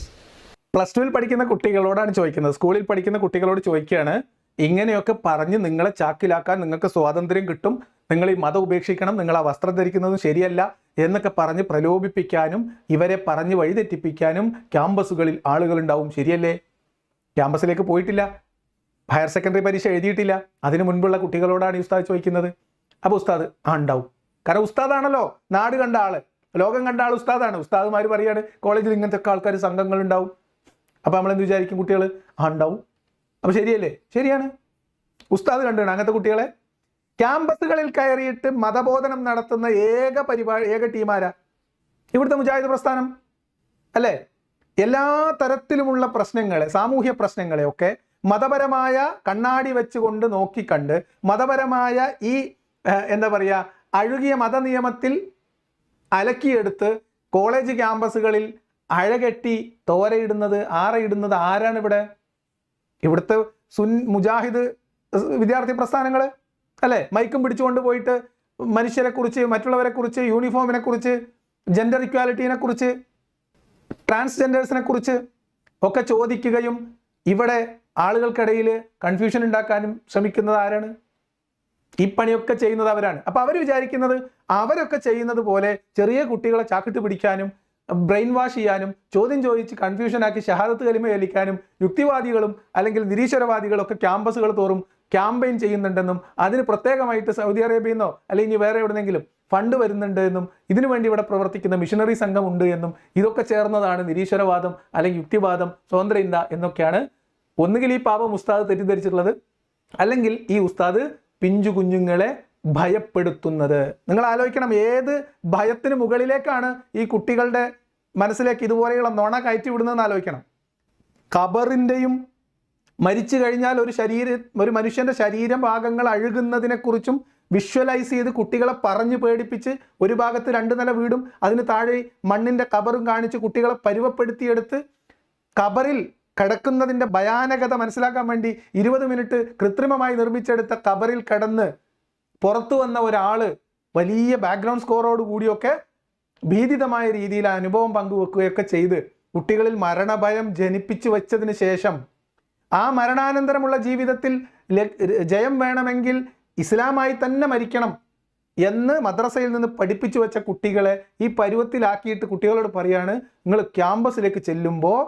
+2 പഠിക്കുന്ന കുട്ടികളോടാണ് ചോദിക്കുന്നത്, സ്കൂളിൽ പഠിക്കുന്ന കുട്ടികളോട് ചോദിക്കുകയാണ്, ഇങ്ങനെയൊക്കെ പറഞ്ഞ് നിങ്ങളെ ചാക്കിലാക്കാൻ നിങ്ങൾക്ക് സ്വാതന്ത്ര്യം കിട്ടും, നിങ്ങൾ ഈ മതം ഉപേക്ഷിക്കണം, നിങ്ങൾ ആ വസ്ത്രം ധരിക്കുന്നതും ശരിയല്ല എന്നൊക്കെ പറഞ്ഞ് പ്രലോഭിപ്പിക്കാനും ഇവരെ പറഞ്ഞ് വഴിതെറ്റിപ്പിക്കാനും ക്യാമ്പസുകളിൽ ആളുകളുണ്ടാവും. ശരിയല്ലേ? ക്യാമ്പസിലേക്ക് പോയിട്ടില്ല, ഹയർ സെക്കൻഡറി പരീക്ഷ എഴുതിയിട്ടില്ല, അതിനു മുൻപുള്ള കുട്ടികളോടാണ് ഈ ഉസ്താദ് ചോദിക്കുന്നത്. അപ്പോൾ ഉസ്താദ് ഉണ്ടാവും. കാരണം ഉസ്താദാണല്ലോ, നാട് കണ്ട ആള്, ലോകം കണ്ട ആൾ ഉസ്താദാണ്. ഉസ്താദുമാർ പറയാണ് കോളേജിൽ ഇങ്ങനത്തെ ഒക്കെ ആൾക്കാർ സംഘങ്ങളുണ്ടാവും. അപ്പോൾ നമ്മളെന്ത് വിചാരിക്കും? കുട്ടികൾ ഉണ്ടാവും. അപ്പോൾ ശരിയല്ലേ? ശരിയാണ്. ഉസ്താദ് കണ്ടാണ് അങ്ങനത്തെ കുട്ടികളെ. ക്യാമ്പസുകളിൽ കയറിയിട്ട് മതബോധനം നടത്തുന്ന ഏക ടീമാരാ ഇവിടുത്തെ മുജാഹിദ് പ്രസ്ഥാനം അല്ലേ? എല്ലാ തരത്തിലുമുള്ള പ്രശ്നങ്ങളെ, സാമൂഹ്യ പ്രശ്നങ്ങളെ ഒക്കെ മതപരമായ കണ്ണാടി വെച്ചുകൊണ്ട് നോക്കിക്കണ്ട് മതപരമായ ഈ എന്താ പറയുക അഴുകിയ മതനിയമത്തിൽ അലക്കിയെടുത്ത് കോളേജ് ക്യാമ്പസുകളിൽ അഴകെട്ടി തോരയിടുന്നത് ആരാണ് ഇവിടെ? ഇവിടുത്തെ മുജാഹിദ് വിദ്യാർത്ഥി പ്രസ്ഥാനങ്ങൾ അല്ലേ? മൈക്കും പിടിച്ചുകൊണ്ട് പോയിട്ട് മനുഷ്യരെക്കുറിച്ച്, മറ്റുള്ളവരെക്കുറിച്ച്, യൂണിഫോമിനെക്കുറിച്ച്, ജെൻഡർ ഇക്വാലിറ്റീനെക്കുറിച്ച്, ട്രാൻസ്ജെൻഡേഴ്സിനെ കുറിച്ച് ഒക്കെ ചോദിക്കുകയും ഇവിടെ ആളുകൾക്കിടയിൽ കൺഫ്യൂഷൻ ഉണ്ടാക്കാനും ശ്രമിക്കുന്നത് ആരാണ്? ഈ പണിയൊക്കെ ചെയ്യുന്നത് അവരാണ്. അപ്പോൾ അവർ വിചാരിക്കുന്നത് അവരൊക്കെ ചെയ്യുന്നത് പോലെ ചെറിയ കുട്ടികളെ ചാക്കിട്ട് പിടിക്കാനും ബ്രെയിൻ വാഷ് ചെയ്യാനും ചോദ്യം ചോദിച്ച് കൺഫ്യൂഷനാക്കി ഷഹാദത്ത് കലിമ ഏൽപ്പിക്കാനും യുക്തിവാദികളും അല്ലെങ്കിൽ നിരീശ്വരവാദികളും ഒക്കെ ക്യാമ്പസുകൾ തോറും ക്യാമ്പയിൻ ചെയ്യുന്നുണ്ടെന്നും അതിന് പ്രത്യേകമായിട്ട് സൗദി അറേബ്യയിൽ നിന്നോ അല്ലെങ്കിൽ വേറെ എവിടെന്നെങ്കിലും ഫണ്ട് വരുന്നുണ്ട് എന്നും ഇതിനു വേണ്ടി ഇവിടെ പ്രവർത്തിക്കുന്ന മിഷനറി സംഘം ഉണ്ട് എന്നും ഇതൊക്കെ ചേർന്നതാണ് നിരീശ്വരവാദം അല്ലെങ്കിൽ യുക്തിവാദം, സ്വതന്ത്ര ഇന്ത്യ എന്നൊക്കെയാണ് ഒന്നുകിൽ ഈ പാപം ഉസ്താദ് തെറ്റിദ്ധരിച്ചിട്ടുള്ളത്, അല്ലെങ്കിൽ ഈ ഉസ്താദ് പിഞ്ചു കുഞ്ഞുങ്ങളെ ഭയപ്പെടുത്തുന്നത്. നിങ്ങൾ ആലോചിക്കണം, ഏത് ഭയത്തിന് മുകളിലേക്കാണ് ഈ കുട്ടികളുടെ മനസ്സിലേക്ക് ഇതുപോലെയുള്ള നുണ കയറ്റി വിടുന്നതെന്ന് ആലോചിക്കണം. ഖബറിൻ്റെയും മരിച്ചു കഴിഞ്ഞാൽ ഒരു മനുഷ്യൻ്റെ ശരീരഭാഗങ്ങൾ അഴുകുന്നതിനെക്കുറിച്ചും വിഷ്വലൈസ് ചെയ്ത് കുട്ടികളെ പറഞ്ഞു പേടിപ്പിച്ച് ഒരു ഭാഗത്ത് 2 നില വീടും അതിന് താഴെ മണ്ണിൻ്റെ ഖബറും കാണിച്ച് കുട്ടികളെ പരുവപ്പെടുത്തിയെടുത്ത് ഖബറിൽ കിടക്കുന്നതിൻ്റെ ഭയാനകത മനസ്സിലാക്കാൻ വേണ്ടി 20 മിനിറ്റ് കൃത്രിമമായി നിർമ്മിച്ചെടുത്ത ഖബറിൽ കിടന്ന് പുറത്തു വന്ന ഒരാൾ വലിയ ബാക്ക്ഗ്രൗണ്ട് സ്കോറോട് കൂടിയൊക്കെ ഭീതിതമായ രീതിയിൽ അനുഭവം പങ്കുവെക്കുകയൊക്കെ ചെയ്ത് കുട്ടികളിൽ മരണഭയം ജനിപ്പിച്ചു വെച്ചതിന് ശേഷം ആ മരണാനന്തരമുള്ള ജീവിതത്തിൽ ജയം വേണമെങ്കിൽ ഇസ്ലാമായി തന്നെ മരിക്കണം എന്ന് മദ്രസയിൽ നിന്ന് പഠിപ്പിച്ചു വെച്ച കുട്ടികളെ ഈ പരുവത്തിലാക്കിയിട്ട് കുട്ടികളോട് പറയാണ്, നിങ്ങൾ ക്യാമ്പസിലേക്ക് ചെല്ലുമ്പോൾ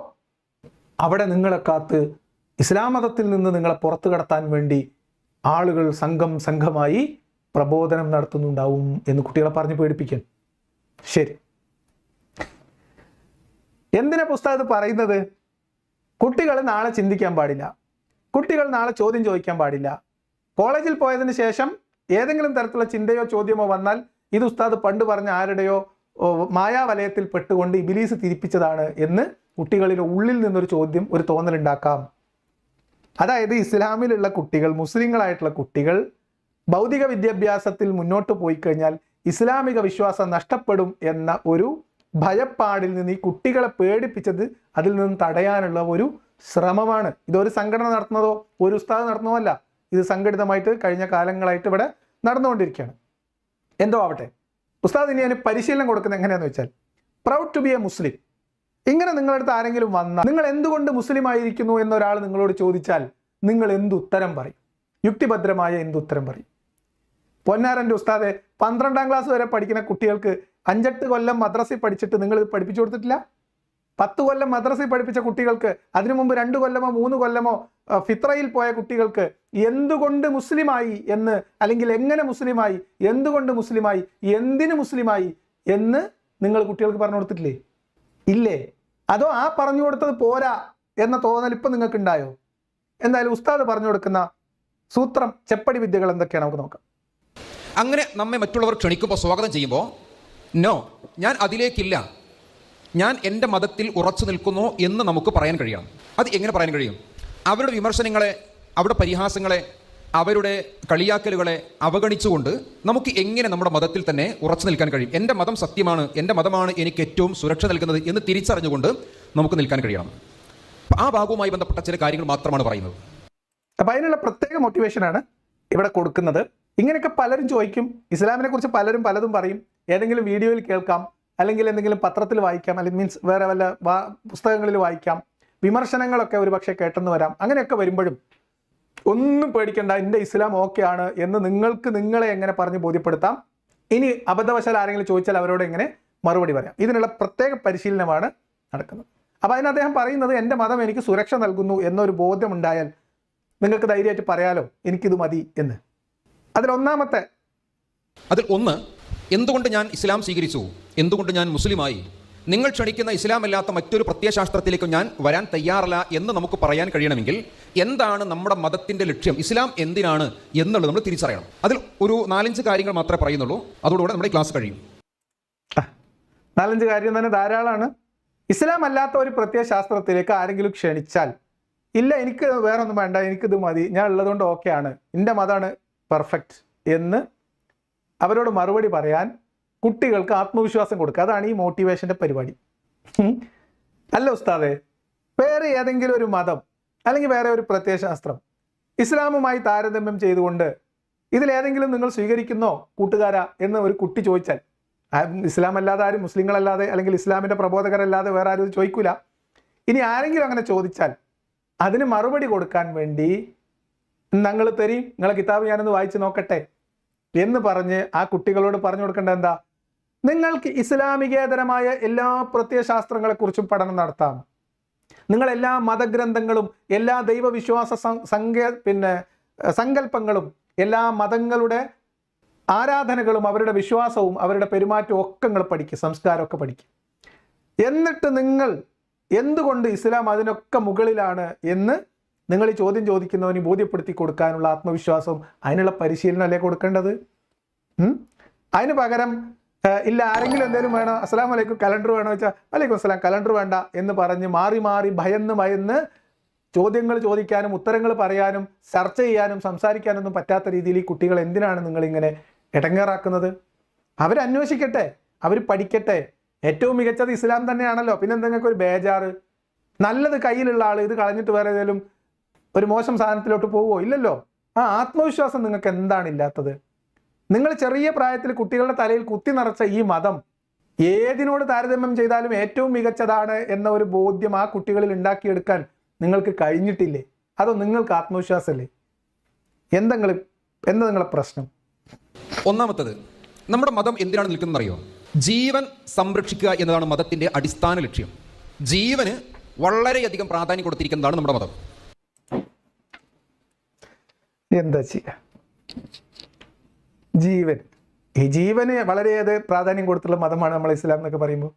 അവിടെ നിങ്ങളെ കാത്ത് ഇസ്ലാം മതത്തിൽ നിന്ന് നിങ്ങളെ പുറത്തു കടത്താൻ വേണ്ടി ആളുകൾ സംഘമായി പ്രബോധനം നടത്തുന്നുണ്ടാവും എന്ന് കുട്ടികളെ പറഞ്ഞ് പേടിപ്പിക്കാൻ. ശരി, എന്തിനാ പുസ്തകത്ത് പറയുന്നത്? കുട്ടികൾ നാളെ ചിന്തിക്കാൻ പാടില്ല, കുട്ടികൾ നാളെ ചോദ്യം ചോദിക്കാൻ പാടില്ല. കോളേജിൽ പോയതിന് ശേഷം ഏതെങ്കിലും തരത്തിലുള്ള ചിന്തയോ ചോദ്യമോ വന്നാൽ ഇത് ഉസ്താദ് പണ്ട് പറഞ്ഞ ആരുടെയോ മായാവലയത്തിൽ പെട്ടുകൊണ്ട് ഇബിലീസ് തിരിപ്പിച്ചതാണ് എന്ന് കുട്ടികളിലെ ഉള്ളിൽ നിന്നൊരു ചോദ്യം, ഒരു തോന്നലുണ്ടാക്കാം. അതായത് ഇസ്ലാമിലുള്ള കുട്ടികൾ, മുസ്ലിങ്ങളായിട്ടുള്ള കുട്ടികൾ ഭൗതിക വിദ്യാഭ്യാസത്തിൽ മുന്നോട്ട് പോയി കഴിഞ്ഞാൽ ഇസ്ലാമിക വിശ്വാസം നഷ്ടപ്പെടും എന്ന ഒരു ഭയപ്പാടിൽ നിന്ന് ഈ കുട്ടികളെ പേടിപ്പിച്ചത് അതിൽ നിന്ന് തടയാനുള്ള ഒരു ശ്രമമാണ്. ഇതൊരു സംഘടന നടത്തുന്നതോ ഒരു ഉസ്താദ് നടത്തുന്നതോ അല്ല. ഇത് സംഘടിതമായിട്ട് കഴിഞ്ഞ കാലങ്ങളായിട്ട് ഇവിടെ നടന്നുകൊണ്ടിരിക്കുകയാണ്. എന്തോ ആവട്ടെ, ഉസ്താദ് ഇനി അതിന് പരിശീലനം കൊടുക്കുന്നത് എങ്ങനെയാണെന്ന് വെച്ചാൽ, proud to B a Muslim. ഇങ്ങനെ നിങ്ങളടുത്ത് ആരെങ്കിലും വന്നാൽ നിങ്ങൾ എന്തുകൊണ്ട് മുസ്ലിം ആയിരിക്കുന്നു എന്നൊരാൾ നിങ്ങളോട് ചോദിച്ചാൽ നിങ്ങൾ എന്തുത്തരം പറയും? യുക്തിഭദ്രമായ എന്തുത്തരം പറയും? പൊന്നാരൻ്റെ ഉസ്താദെ, 12ാം ക്ലാസ് വരെ പഠിക്കുന്ന കുട്ടികൾക്ക് 5-8 കൊല്ലം മദ്രസയിൽ പഠിച്ചിട്ട് നിങ്ങൾ ഇത് പഠിപ്പിച്ചു കൊടുത്തിട്ടില്ല? 10 കൊല്ലം മദ്രസയിൽ പഠിപ്പിച്ച കുട്ടികൾക്ക്, അതിനു മുമ്പ് 2 കൊല്ലമോ 3 കൊല്ലമോ ഫിത്രയിൽ പോയ കുട്ടികൾക്ക് എന്തുകൊണ്ട് മുസ്ലിമായി എന്ന്, അല്ലെങ്കിൽ എങ്ങനെ മുസ്ലിമായി, എന്തുകൊണ്ട് മുസ്ലിമായി, എന്തിന് മുസ്ലിമായി എന്ന് നിങ്ങൾ കുട്ടികൾക്ക് പറഞ്ഞു കൊടുത്തിട്ടില്ലേ? ഇല്ലേ? അതോ ആ പറഞ്ഞു കൊടുത്തത് പോരാ എന്ന തോന്നൽ ഇപ്പം നിങ്ങൾക്ക് ഉണ്ടായോ? എന്തായാലും ഉസ്താദ് പറഞ്ഞു കൊടുക്കുന്ന സൂത്രം, ചെപ്പടി വിദ്യകൾ എന്തൊക്കെയാണ് നമുക്ക് നോക്കാം. അങ്ങനെ നമ്മെ മറ്റുള്ളവർ ക്ഷണിക്കുമ്പോൾ, സ്വാഗതം ചെയ്യുമ്പോൾ, നോ, ഞാൻ അതിലേക്കില്ല, ഞാൻ എൻ്റെ മതത്തിൽ ഉറച്ചു നിൽക്കുന്നു എന്ന് നമുക്ക് പറയാൻ കഴിയണം. അത് എങ്ങനെ പറയാൻ കഴിയും? അവരുടെ വിമർശനങ്ങളെ, അവരുടെ പരിഹാസങ്ങളെ, അവരുടെ കളിയാക്കലുകളെ അവഗണിച്ചുകൊണ്ട് നമുക്ക് എങ്ങനെ നമ്മുടെ മതത്തിൽ തന്നെ ഉറച്ചു നിൽക്കാൻ കഴിയും? എൻ്റെ മതം സത്യമാണ്, എൻ്റെ മതമാണ് എനിക്ക് ഏറ്റവും സുരക്ഷ നൽകുന്നത് എന്ന് തിരിച്ചറിഞ്ഞുകൊണ്ട് നമുക്ക് നിൽക്കാൻ കഴിയണം. ആ ഭാഗവുമായി ബന്ധപ്പെട്ട ചില കാര്യങ്ങൾ മാത്രമാണ് പറയുന്നത്. അപ്പം അതിനുള്ള പ്രത്യേക മോട്ടിവേഷനാണ് ഇവിടെ കൊടുക്കുന്നത്. ഇങ്ങനെയൊക്കെ പലരും ചോദിക്കും, ഇസ്ലാമിനെ കുറിച്ച് പലരും പലതും പറയും, ഏതെങ്കിലും വീഡിയോയിൽ കേൾക്കാം, അല്ലെങ്കിൽ എന്തെങ്കിലും പത്രത്തിൽ വായിക്കാം, അല്ലെങ്കിൽ മീൻസ് വേറെ വല്ല പുസ്തകങ്ങളിൽ വായിക്കാം, വിമർശനങ്ങളൊക്കെ ഒരു പക്ഷേ കേട്ടെന്ന് വരാം. അങ്ങനെയൊക്കെ വരുമ്പോഴും ഒന്നും പേടിക്കണ്ട, എൻ്റെ ഇസ്ലാം ഓക്കെ ആണ് എന്ന് നിങ്ങൾക്ക് നിങ്ങളെ എങ്ങനെ പറഞ്ഞ് ബോധ്യപ്പെടുത്താം? ഇനി അബദ്ധവശാൽ ആരെങ്കിലും ചോദിച്ചാൽ അവരോട് എങ്ങനെ മറുപടി പറയാം? ഇതിനുള്ള പ്രത്യേക പരിശീലനമാണ് നടക്കുന്നത്. അപ്പോൾ അതിന് അദ്ദേഹം പറയുന്നത്, എൻ്റെ മതം എനിക്ക് സുരക്ഷ നൽകുന്നു എന്നൊരു ബോധ്യമുണ്ടായാൽ നിങ്ങൾക്ക് ധൈര്യമായിട്ട് പറയാലോ എനിക്കിത് മതി എന്ന്. അതിൽ ഒന്ന്, എന്തുകൊണ്ട് ഞാൻ ഇസ്ലാം സ്വീകരിച്ചു, എന്തുകൊണ്ട് ഞാൻ മുസ്ലിമായി, നിങ്ങൾ ക്ഷണിക്കുന്ന ഇസ്ലാം അല്ലാത്ത മറ്റൊരു പ്രത്യയശാസ്ത്രത്തിലേക്ക് ഞാൻ വരാൻ തയ്യാറല്ല എന്ന് നമുക്ക് പറയാൻ കഴിയണമെങ്കിൽ എന്താണ് നമ്മുടെ മതത്തിൻ്റെ ലക്ഷ്യം, ഇസ്ലാം എന്തിനാണ് എന്നുള്ളത് നമ്മൾ തിരിച്ചറിയണം. അതിൽ ഒരു 4-5 കാര്യങ്ങൾ മാത്രമേ പറയുന്നുള്ളൂ. അതോടുകൂടെ നമ്മുടെ ക്ലാസ് കഴിയും. 4-5 കാര്യം തന്നെ ധാരാളമാണ്. ഇസ്ലാം അല്ലാത്ത ഒരു പ്രത്യയശാസ്ത്രത്തിലേക്ക് ആരെങ്കിലും ക്ഷണിച്ചാൽ, ഇല്ല എനിക്ക് വേറെ ഒന്നും വേണ്ട, എനിക്കിത് മതി, ഞാൻ ഉള്ളതുകൊണ്ട് ഓക്കെയാണ്, എൻ്റെ മതമാണ് പെർഫെക്റ്റ് എന്ന് അവരോട് മറുപടി പറയാൻ കുട്ടികൾക്ക് ആത്മവിശ്വാസം കൊടുക്കുക. അതാണ് ഈ മോട്ടിവേഷൻ്റെ പരിപാടി. അല്ല ഉസ്താദെ, വേറെ ഏതെങ്കിലും ഒരു മതം അല്ലെങ്കിൽ വേറെ ഒരു പ്രത്യയശാസ്ത്രം ഇസ്ലാമുമായി താരതമ്യം ചെയ്തുകൊണ്ട് ഇതിലേതെങ്കിലും നിങ്ങൾ സ്വീകരിക്കുന്നോ കൂട്ടുകാരാ എന്ന് ഒരു കുട്ടി ചോദിച്ചാൽ, ഇസ്ലാം അല്ലാതെ ആരും, മുസ്ലിങ്ങളല്ലാതെ അല്ലെങ്കിൽ ഇസ്ലാമിൻ്റെ പ്രബോധകരല്ലാതെ വേറെ ആരും ചോദിക്കൂല. ഇനി ആരെങ്കിലും അങ്ങനെ ചോദിച്ചാൽ അതിന് മറുപടി കൊടുക്കാൻ വേണ്ടി ഞങ്ങൾ തരും, നിങ്ങളെ കിതാബ് ഞാനൊന്ന് വായിച്ച് നോക്കട്ടെ എന്ന് പറഞ്ഞ് ആ കുട്ടികളോട് പറഞ്ഞു കൊടുക്കേണ്ട എന്താ, നിങ്ങൾക്ക് ഇസ്ലാമികേതരമായ എല്ലാ പ്രത്യയശാസ്ത്രങ്ങളെക്കുറിച്ചും പഠനം നടത്താം. നിങ്ങൾ എല്ലാ മതഗ്രന്ഥങ്ങളും, എല്ലാ ദൈവവിശ്വാസ സങ്കല്പങ്ങളും, എല്ലാ മതങ്ങളുടെ ആരാധനകളും, അവരുടെ വിശ്വാസവും അവരുടെ പെരുമാറ്റവും ഒക്കെ നിങ്ങൾ പഠിക്കുക, സംസ്കാരമൊക്കെ പഠിക്കുക. എന്നിട്ട് നിങ്ങൾ എന്തുകൊണ്ട് ഇസ്ലാം അതിനൊക്കെ മുകളിലാണ് എന്ന് നിങ്ങൾ ഈ ചോദ്യം ചോദിക്കുന്നവന് ബോധ്യപ്പെടുത്തി കൊടുക്കാനുള്ള ആത്മവിശ്വാസവും അതിനുള്ള പരിശീലനം അല്ലേ കൊടുക്കേണ്ടത്? അതിന് പകരം ഇല്ല, ആരെങ്കിലും എന്തെങ്കിലും വേണോ, അസ്സലാമു അലൈക്കും കലണ്ടർ വേണോ വെച്ചാൽ വലൈക്കും അസ്സലാം കലണ്ടർ വേണ്ട എന്ന് പറഞ്ഞ് മാറി മാറി ഭയന്ന് ചോദ്യങ്ങൾ ചോദിക്കാനും ഉത്തരങ്ങൾ പറയാനും ചർച്ച ചെയ്യാനും സംസാരിക്കാനൊന്നും പറ്റാത്ത രീതിയിൽ ഈ കുട്ടികൾ എന്തിനാണ് നിങ്ങളിങ്ങനെ ഇടങ്ങേറാക്കുന്നത്? അവരന്വേഷിക്കട്ടെ, അവർ പഠിക്കട്ടെ. ഏറ്റവും മികച്ചത് ഇസ്ലാം തന്നെയാണല്ലോ, പിന്നെ എന്തെങ്കിലും ഒരു ബേജാറ്? നല്ലത് കയ്യിലുള്ള ആൾ ഇത് കളഞ്ഞിട്ട് വേറെ ഏതെങ്കിലും ഒരു മോശം സാധനത്തിലോട്ട് പോവുമോ? ഇല്ലല്ലോ. ആ ആത്മവിശ്വാസം നിങ്ങൾക്ക് എന്താണ് ഇല്ലാത്തത്? നിങ്ങൾ ചെറിയ പ്രായത്തിൽ കുട്ടികളുടെ തലയിൽ കുത്തി നിറച്ച ഈ മതം ഏതിനോട് താരതമ്യം ചെയ്താലും ഏറ്റവും മികച്ചതാണ് എന്ന ഒരു ബോധ്യം ആ കുട്ടികളിൽ ഉണ്ടാക്കിയെടുക്കാൻ നിങ്ങൾക്ക് കഴിഞ്ഞിട്ടില്ലേ? അതോ നിങ്ങൾക്ക് ആത്മവിശ്വാസമല്ലേ? എന്താ നിങ്ങളെ പ്രശ്നം? ഒന്നാമത്തത്, നമ്മുടെ മതം എന്തിനാണ് നിൽക്കുന്നത് അറിയോ? ജീവൻ സംരക്ഷിക്കുക എന്നതാണ് മതത്തിൻ്റെ അടിസ്ഥാന ലക്ഷ്യം. ജീവന് വളരെയധികം പ്രാധാന്യം കൊടുത്തിരിക്കുന്നതാണ് നമ്മുടെ മതം. എന്താ ചെയ്യുക? ഈ ജീവന് വളരെയേറെ പ്രാധാന്യം കൊടുത്തുള്ള മതമാണ് നമ്മൾ ഇസ്ലാം എന്നൊക്കെ പറയുമ്പോൾ.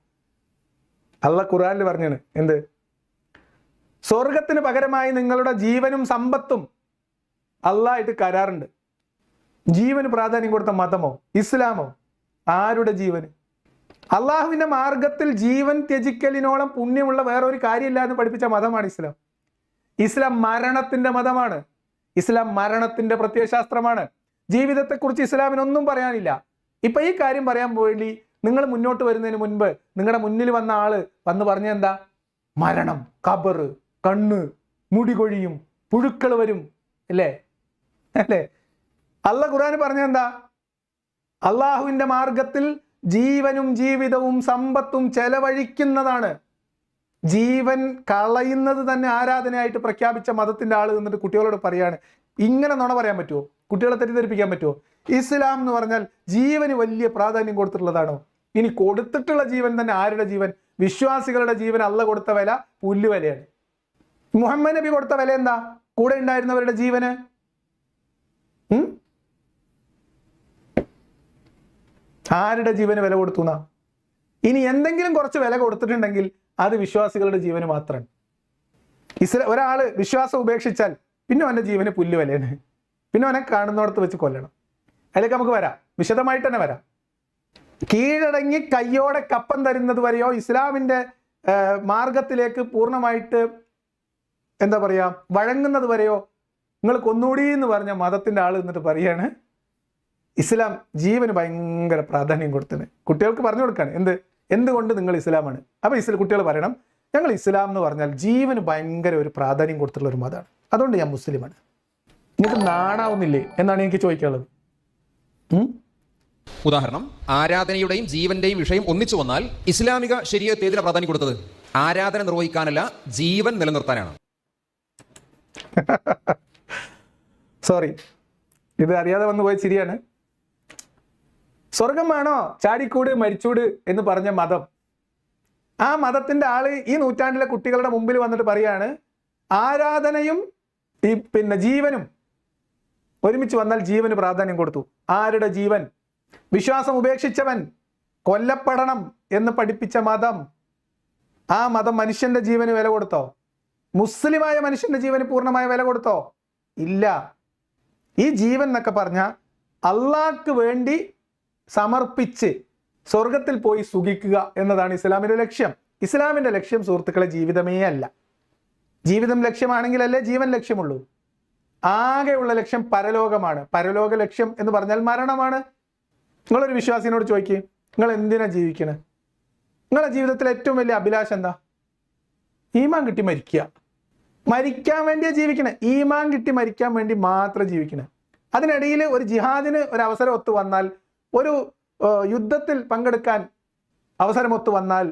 അള്ളാഹ് ഖുർആനിൽ പറഞ്ഞാണ് എന്ത്? സ്വർഗത്തിന് പകരമായി നിങ്ങളുടെ ജീവനും സമ്പത്തും അള്ളാഹായിട്ട് കരാറുണ്ട്. ജീവന് പ്രാധാന്യം കൊടുത്ത മതമോ ഇസ്ലാമോ? ആരുടെ ജീവന്? അള്ളാഹുവിൻ്റെ മാർഗത്തിൽ ജീവൻ ത്യജിക്കലിനോളം പുണ്യമുള്ള വേറൊരു കാര്യമില്ല എന്ന് പഠിപ്പിച്ച മതമാണ് ഇസ്ലാം. ഇസ്ലാം മരണത്തിൻ്റെ മതമാണ്. ഇസ്ലാം മരണത്തിൻ്റെ പ്രത്യയശാസ്ത്രമാണ്. ജീവിതത്തെക്കുറിച്ച് ഇസ്ലാമിനൊന്നും പറയാനില്ല. ഇപ്പൊ ഈ കാര്യം പറയാൻ വേണ്ടി നിങ്ങൾ മുന്നോട്ട് വരുന്നതിന് മുൻപ് നിങ്ങളുടെ മുന്നിൽ വന്ന ആള് വന്ന് പറഞ്ഞ എന്താ? മരണം, ഖബർ, കണ്ണ്, മുടി കൊഴിയും, പുഴുക്കൾ വരും, അല്ലേ? അല്ലേ? അള്ളാഹ് ഖുർആനിൽ പറഞ്ഞെന്താ? അള്ളാഹുവിൻ്റെ മാർഗത്തിൽ ജീവനും ജീവിതവും സമ്പത്തും ചെലവഴിക്കുന്നതാണ്. ജീവൻ കളയുന്നത് തന്നെ ആരാധനയായിട്ട് പ്രഖ്യാപിച്ച മതത്തിൻ്റെ ആൾ എന്നിട്ട് കുട്ടികളോട് പറയാണ്, ഇങ്ങനെ നുണ പറയാൻ പറ്റുമോ? കുട്ടികളെ തെറ്റിദ്ധരിപ്പിക്കാൻ പറ്റുമോ? ഇസ്ലാം എന്ന് പറഞ്ഞാൽ ജീവന് വലിയ പ്രാധാന്യം കൊടുത്തിട്ടുള്ളതാണോ? ഇനി കൊടുത്തിട്ടുള്ള ജീവൻ തന്നെ ആരുടെ ജീവൻ? വിശ്വാസികളുടെ ജീവൻ അള്ള കൊടുത്ത വില പുല്ലുവിലയാണ്. മുഹമ്മദ് നബി കൊടുത്ത വില എന്താ? കൂടെ ഉണ്ടായിരുന്നവരുടെ ജീവന്. ആരുടെ ജീവന് വില കൊടുത്തു എന്നാ? ഇനി എന്തെങ്കിലും കുറച്ച് വില കൊടുത്തിട്ടുണ്ടെങ്കിൽ അത് വിശ്വാസികളുടെ ജീവന് മാത്രമാണ്. ഒരാള് വിശ്വാസം ഉപേക്ഷിച്ചാൽ പിന്നെ അവൻ്റെ ജീവന് പുല്ല് വിലയാണ്. പിന്നെ അവനെ കാണുന്നിടത്ത് വെച്ച് കൊല്ലണം. അതിലേക്ക് നമുക്ക് വരാം, വിശദമായിട്ട് തന്നെ വരാം. കീഴടങ്ങി കയ്യോടെ കപ്പം തരുന്നത് വരെയോ ഇസ്ലാമിൻ്റെ മാർഗത്തിലേക്ക് പൂർണ്ണമായിട്ട് എന്താ പറയുക വഴങ്ങുന്നത് വരെയോ നിങ്ങൾ കൊന്നൂടി എന്ന് പറഞ്ഞ മതത്തിൻ്റെ ആൾ എന്നിട്ട് പറയാണ് ഇസ്ലാം ജീവന് ഭയങ്കര പ്രാധാന്യം കൊടുത്തത്. കുട്ടികൾക്ക് പറഞ്ഞു കൊടുക്കുകയാണ് എന്തുകൊണ്ട് നിങ്ങൾ ഇസ്ലാമാണ്. അപ്പോൾ കുട്ടികൾ പറയണം ഞങ്ങൾ ഇസ്ലാം എന്ന് പറഞ്ഞാൽ ജീവന് ഭയങ്കര ഒരു പ്രാധാന്യം കൊടുത്തിട്ടുള്ള ഒരു മതമാണ്, അതുകൊണ്ട് ഞാൻ മുസ്ലിമാണ്. നിങ്ങൾക്ക് നാണാവുന്നില്ലേ എന്നാണ് എനിക്ക് ചോദിക്കാനുള്ളത്. ഉദാഹരണം, ആരാധനയുടെയും ജീവന്റെയും വിഷയം ഒന്നിച്ചു വന്നാൽ ഇസ്ലാമിക ശരീഅത്ത് ഏതിനാ പ്രാധാന്യം കൊടുത്തത്? ആരാധന നിർവഹിക്കാനല്ല, ജീവൻ നിലനിർത്താനാണ്. സോറി, ഇത് അറിയാതെ വന്നു പോയ ചിരിയാണ്. സ്വർഗം വേണോ ചാടിക്കൂട് മരിച്ചൂട് എന്ന് പറഞ്ഞ മതം, ആ മതത്തിന്റെ ആള് ഈ നൂറ്റാണ്ടിലെ കുട്ടികളുടെ മുമ്പിൽ വന്നിട്ട് പറയാണ് ആരാധനയും ജീവനും ഒരുമിച്ച് വന്നാൽ ജീവന് പ്രാധാന്യം കൊടുത്തു. ആരുടെ ജീവൻ? വിശ്വാസം ഉപേക്ഷിച്ചവൻ കൊല്ലപ്പെടണം എന്ന് പഠിപ്പിച്ച മതം. ആ മതം മനുഷ്യന്റെ ജീവന് വില കൊടുത്തോ? മുസ്ലിമായ മനുഷ്യന്റെ ജീവന് പൂർണ്ണമായ വില കൊടുത്തോ? ഇല്ല. ഈ ജീവൻ എന്നൊക്കെ പറഞ്ഞാൽ അള്ളാഹ്ക്ക് വേണ്ടി സമർപ്പിച്ച് സ്വർഗത്തിൽ പോയി സുഖിക്കുക എന്നതാണ് ഇസ്ലാമിന്റെ ലക്ഷ്യം. ഇസ്ലാമിന്റെ ലക്ഷ്യം സുഹൃത്തുക്കളെ ജീവിതമേ അല്ല. ജീവിതം ലക്ഷ്യമാണെങ്കിലല്ലേ ജീവൻ ലക്ഷ്യമുള്ളൂ. ആകെയുള്ള ലക്ഷ്യം പരലോകമാണ്. പരലോക ലക്ഷ്യം എന്ന് പറഞ്ഞാൽ മരണമാണ്. നിങ്ങളൊരു വിശ്വാസിനോട് ചോദിക്കുക, നിങ്ങൾ എന്തിനാ ജീവിക്കണേ? നിങ്ങളുടെ ജീവിതത്തിൽ ഏറ്റവും വലിയ അഭിലാഷം എന്താ? ഈമാൻ കിട്ടി മരിക്കുക. മരിക്കാൻ വേണ്ടിയാ ജീവിക്കണേ. ഈമാൻ കിട്ടി മരിക്കാൻ വേണ്ടി മാത്രം ജീവിക്കണേ. അതിനിടയിൽ ഒരു ജിഹാദിന് ഒരു അവസരം ഒത്തു വന്നാൽ, ഒരു യുദ്ധത്തിൽ പങ്കെടുക്കാൻ അവസരം ഒത്തു വന്നാൽ,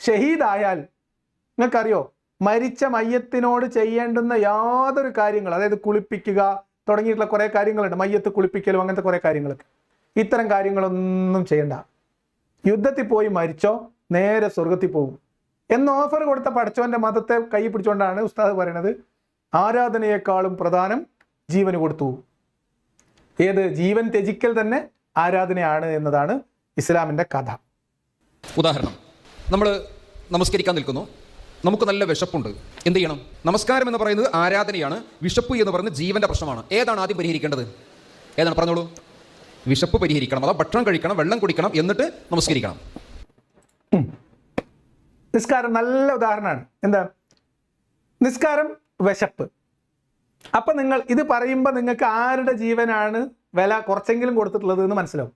ഷഹീദായാൽ നിങ്ങൾക്കറിയോ മരിച്ച മയ്യത്തിനോട് ചെയ്യേണ്ടുന്ന യാതൊരു കാര്യങ്ങൾ, അതായത് കുളിപ്പിക്കുക തുടങ്ങിയിട്ടുള്ള കുറേ കാര്യങ്ങളുണ്ട്, മയ്യത്ത് കുളിപ്പിക്കലും അങ്ങനത്തെ കുറേ കാര്യങ്ങളൊക്കെ, ഇത്തരം കാര്യങ്ങളൊന്നും ചെയ്യണ്ട. യുദ്ധത്തിൽ പോയി മരിച്ചോ നേരെ സ്വർഗത്തിൽ പോകും എന്ന് ഓഫർ കൊടുത്ത പടച്ചോന്റെ മതത്തെ കൈ പിടിച്ചുകൊണ്ടാണ് ഉസ്താദ് പറയുന്നത് ആരാധനയെക്കാളും പ്രധാനം ജീവന് കൊടുത്തു. ഏത്? ജീവൻ ത്യജിക്കൽ തന്നെ ആരാധനയാണ് എന്നതാണ് ഇസ്ലാമിന്റെ കഥ. ഉദാഹരണം, നമ്മൾ നമസ്കരിക്കാൻ നിൽക്കുന്നു, നമുക്ക് നല്ല വിശപ്പുണ്ട്, എന്ത് ചെയ്യണം? നമസ്കാരം എന്ന് പറയുന്നത് ആരാധനയാണ്, വിശപ്പ് എന്ന് പറയുന്നത് ജീവന്റെ പ്രശ്നമാണ്. ഏതാണ് ആദ്യം പരിഹരിക്കേണ്ടത്? ഏതാണ്? പറഞ്ഞോളൂ. വിശപ്പ് പരിഹരിക്കണം, അതാ ഭക്ഷണം കഴിക്കണം, വെള്ളം കുടിക്കണം, എന്നിട്ട് നമസ്കരിക്കണം. നിസ്കാരം നല്ല ഉദാഹരണമാണ്. എന്താ നിസ്കാരം? വിശപ്പ്. അപ്പൊ നിങ്ങൾ ഇത് പറയുമ്പോൾ നിങ്ങൾക്ക് ആരുടെ ജീവനാണ് വില കുറച്ചെങ്കിലും കൊടുത്തിട്ടുള്ളത് എന്ന് മനസ്സിലാവും.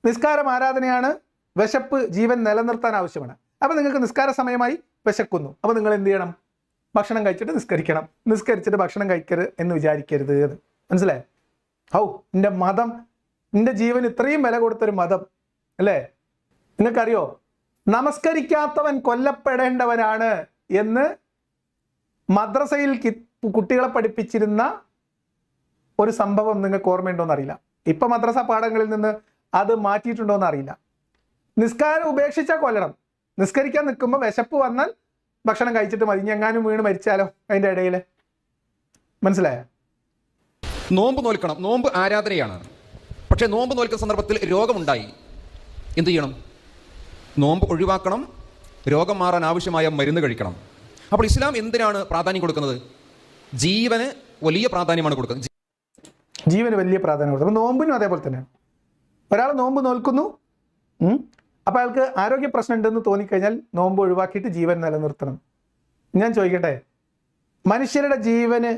നിസ്കാരം ആരാധനയാണ്, വിശപ്പ് ജീവൻ നിലനിർത്താൻ ആവശ്യമാണ്. അപ്പൊ നിങ്ങൾക്ക് നിസ്കാര സമയമായി, വിശക്കുന്നു. അപ്പൊ നിങ്ങൾ എന്ത് ചെയ്യണം? ഭക്ഷണം കഴിച്ചിട്ട് നിസ്കരിക്കണം. നിസ്കരിച്ചിട്ട് ഭക്ഷണം കഴിക്കരുത് എന്ന് വിചാരിക്കരുത്. മനസ്സിലായോ? എൻ്റെ മതം, എൻ്റെ ജീവൻ ഇത്രയും വില കൊടുത്തൊരു മതം അല്ലേ? നിങ്ങൾക്കറിയോ നമസ്കരിക്കാത്തവൻ കൊല്ലപ്പെടേണ്ടവനാണ് എന്ന് മദ്രസയിൽ കുട്ടികളെ പഠിപ്പിച്ചിരുന്ന ഒരു സംഭവം നിങ്ങൾക്ക് ഓർമ്മയുണ്ടോന്ന് അറിയില്ല. ഇപ്പൊ മദ്രസ പാഠങ്ങളിൽ നിന്ന് അത് മാറ്റിയിട്ടുണ്ടോന്ന് അറിയില്ല. നിസ്കാരം ഉപേക്ഷിച്ചാൽ കൊല്ലണം. നിസ്കരിക്കാൻ നിൽക്കുമ്പോൾ വിശപ്പ് വന്നാൽ ഭക്ഷണം കഴിച്ചിട്ട് മതി. എങ്ങാനും വീണ് മരിച്ചാലോ അതിൻ്റെ ഇടയിൽ. മനസ്സിലായോ? നോമ്പ് നോൽക്കണം. നോമ്പ് ആരാധനയാണ്. പക്ഷേ നോമ്പ് നോൽക്കുന്ന സന്ദർഭത്തിൽ രോഗമുണ്ടായി, എന്ത് ചെയ്യണം? നോമ്പ് ഒഴിവാക്കണം, രോഗം മാറാൻ ആവശ്യമായ മരുന്ന് കഴിക്കണം. അപ്പോൾ ഇസ്ലാം എന്തിനാണ് പ്രാധാന്യം കൊടുക്കുന്നത്? ജീവന് വലിയ പ്രാധാന്യമാണ് കൊടുക്കുന്നത്. ജീവന് വലിയ പ്രാധാന്യം കൊടുക്കുന്നത്. നോമ്പിനും അതേപോലെ തന്നെയാണ്. ഒരാൾ നോമ്പ് നോൽക്കുന്നു, അപ്പോൾ അയാൾക്ക് ആരോഗ്യ പ്രശ്നം ഉണ്ടെന്ന് തോന്നിക്കഴിഞ്ഞാൽ നോമ്പ് ഒഴിവാക്കിയിട്ട് ജീവൻ നിലനിർത്തണം. ഞാൻ ചോദിക്കട്ടെ, മനുഷ്യരുടെ ജീവന്,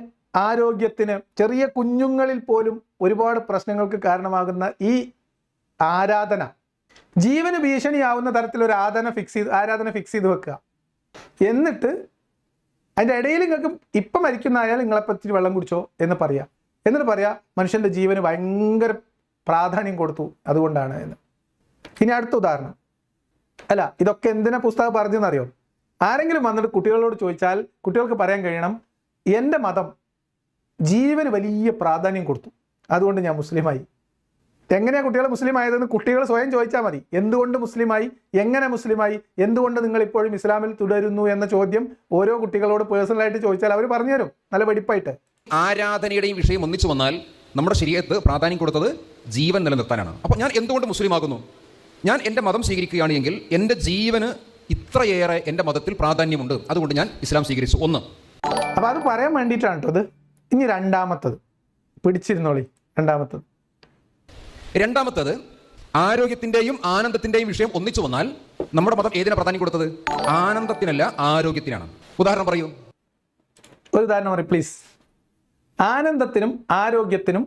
ആരോഗ്യത്തിന്, ചെറിയ കുഞ്ഞുങ്ങളിൽ പോലും ഒരുപാട് പ്രശ്നങ്ങൾക്ക് കാരണമാകുന്ന ഈ ആരാധന, ജീവന് ഭീഷണിയാവുന്ന തരത്തിലൊരു ആരാധന ഫിക്സ് ചെയ്ത് വെക്കുക. എന്നിട്ട് അതിൻ്റെ ഇടയിൽ നിങ്ങൾക്ക് ഇപ്പം മരിക്കുന്ന ആയാൽ നിങ്ങളെപ്പറ്റി വെള്ളം കുടിച്ചോ എന്ന് പറയാം. എന്നിട്ട് പറയാ മനുഷ്യൻ്റെ ജീവന് ഭയങ്കര പ്രാധാന്യം കൊടുത്തു അതുകൊണ്ടാണ് എന്ന്. ഇനി അടുത്ത ഉദാഹരണം. അല്ല, ഇതൊക്കെ എന്തിനാ പുസ്തകം പറഞ്ഞെന്നറിയോ? ആരെങ്കിലും വന്നിട്ട് കുട്ടികളോട് ചോദിച്ചാൽ കുട്ടികൾക്ക് പറയാൻ കഴിയണം, എൻ്റെ മതം ജീവന് വലിയ പ്രാധാന്യം കൊടുത്തു, അതുകൊണ്ട് ഞാൻ മുസ്ലിമായി. എങ്ങനെയാണ് കുട്ടികൾ മുസ്ലിം ആയതെന്ന് കുട്ടികൾ സ്വയം ചോദിച്ചാൽ മതി. എന്തുകൊണ്ട് മുസ്ലിമായി, എങ്ങനെ മുസ്ലിമായി, എന്തുകൊണ്ട് നിങ്ങൾ ഇപ്പോഴും ഇസ്ലാമിൽ തുടരുന്നു എന്ന ചോദ്യം ഓരോ കുട്ടികളോട് പേഴ്സണലായിട്ട് ചോദിച്ചാൽ അവർ പറഞ്ഞു തരും നല്ല വെടിപ്പായിട്ട്. ആരാധനയുടെയും വിഷയം ഒന്നിച്ചു വന്നാൽ നമ്മുടെ ശരീരത്ത് പ്രാധാന്യം കൊടുത്തത് ജീവൻ നിലനിർത്താനാണ്. അപ്പോൾ ഞാൻ എന്തുകൊണ്ട് മുസ്ലിം ആകുന്നു? ഞാൻ എൻ്റെ മതം സ്വീകരിക്കുകയാണ് എങ്കിൽ എൻ്റെ ജീവന് ഇത്രയേറെ എൻ്റെ മതത്തിൽ പ്രാധാന്യമുണ്ട്, അതുകൊണ്ട് ഞാൻ ഇസ്ലാം സ്വീകരിച്ചു. ഒന്ന്. അപ്പം അത് പറയാൻ വേണ്ടിയിട്ടാണ് കേട്ടോ അത്. ഇനി രണ്ടാമത്തത് പിടിച്ചിരുന്നോളി. രണ്ടാമത്തത് ആരോഗ്യത്തിൻ്റെയും ആനന്ദത്തിൻ്റെയും വിഷയം ഒന്നിച്ചു വന്നാൽ നമ്മുടെ മതം ഏതിനാണ് പ്രാധാന്യം കൊടുത്തത്? ആനന്ദത്തിനല്ല, ആരോഗ്യത്തിനാണ്. ഉദാഹരണം പറയൂ. ഒരു ഉദാഹരണം പറയും പ്ലീസ്. ആനന്ദത്തിനും ആരോഗ്യത്തിനും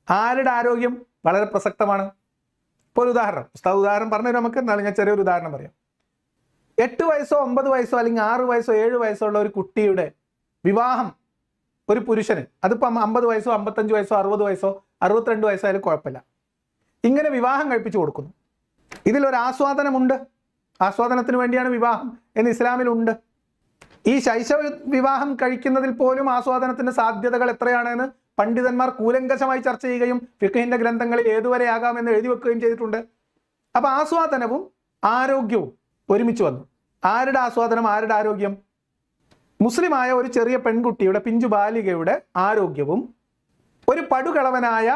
ആരുടെ ആരോഗ്യം വളരെ പ്രസക്തമാണ്. ഇപ്പോൾ ഒരു ഉദാഹരണം പറഞ്ഞു നമുക്ക്. എന്നാലും ഞാൻ ചെറിയൊരു ഉദാഹരണം പറയാം. 8 വയസ്സോ 9 വയസ്സോ അല്ലെങ്കിൽ 6 വയസ്സോ 7 വയസ്സോ ഉള്ള ഒരു കുട്ടിയുടെ വിവാഹം ഒരു പുരുഷന്, അതിപ്പം 50 വയസ്സോ 55 വയസ്സോ 60 വയസ്സോ 62 വയസ്സായാലും കുഴപ്പമില്ല, ഇങ്ങനെ വിവാഹം കഴിപ്പിച്ചു കൊടുക്കുന്നു. ഇതിലൊരു ആസ്വാദനമുണ്ട്. ആസ്വാദനത്തിന് വേണ്ടിയാണ് വിവാഹം എന്ന് ഇസ്ലാമിലുണ്ട്. ഈ ശൈശവ വിവാഹം കഴിക്കുന്നതിൽ പോലും ആസ്വാദനത്തിന്റെ സാധ്യതകൾ എത്രയാണെന്ന് പണ്ഡിതന്മാർ കൂലങ്കശമായി ചർച്ച ചെയ്യുകയും ഫിഖ്ഹിന്റെ ഗ്രന്ഥങ്ങളിൽ ഏതുവരെ ആകാമെന്ന് എഴുതി വെക്കുകയും ചെയ്തിട്ടുണ്ട്. അപ്പൊ ആസ്വാദനവും ആരോഗ്യവും ഒരുമിച്ച് വന്നു. ആരുടെ ആസ്വാദനം, ആരുടെ ആരോഗ്യം? മുസ്ലിമായ ഒരു ചെറിയ പെൺകുട്ടിയുടെ, പിഞ്ചു ബാലികയുടെ ആരോഗ്യവും ഒരു പടുകളവനായ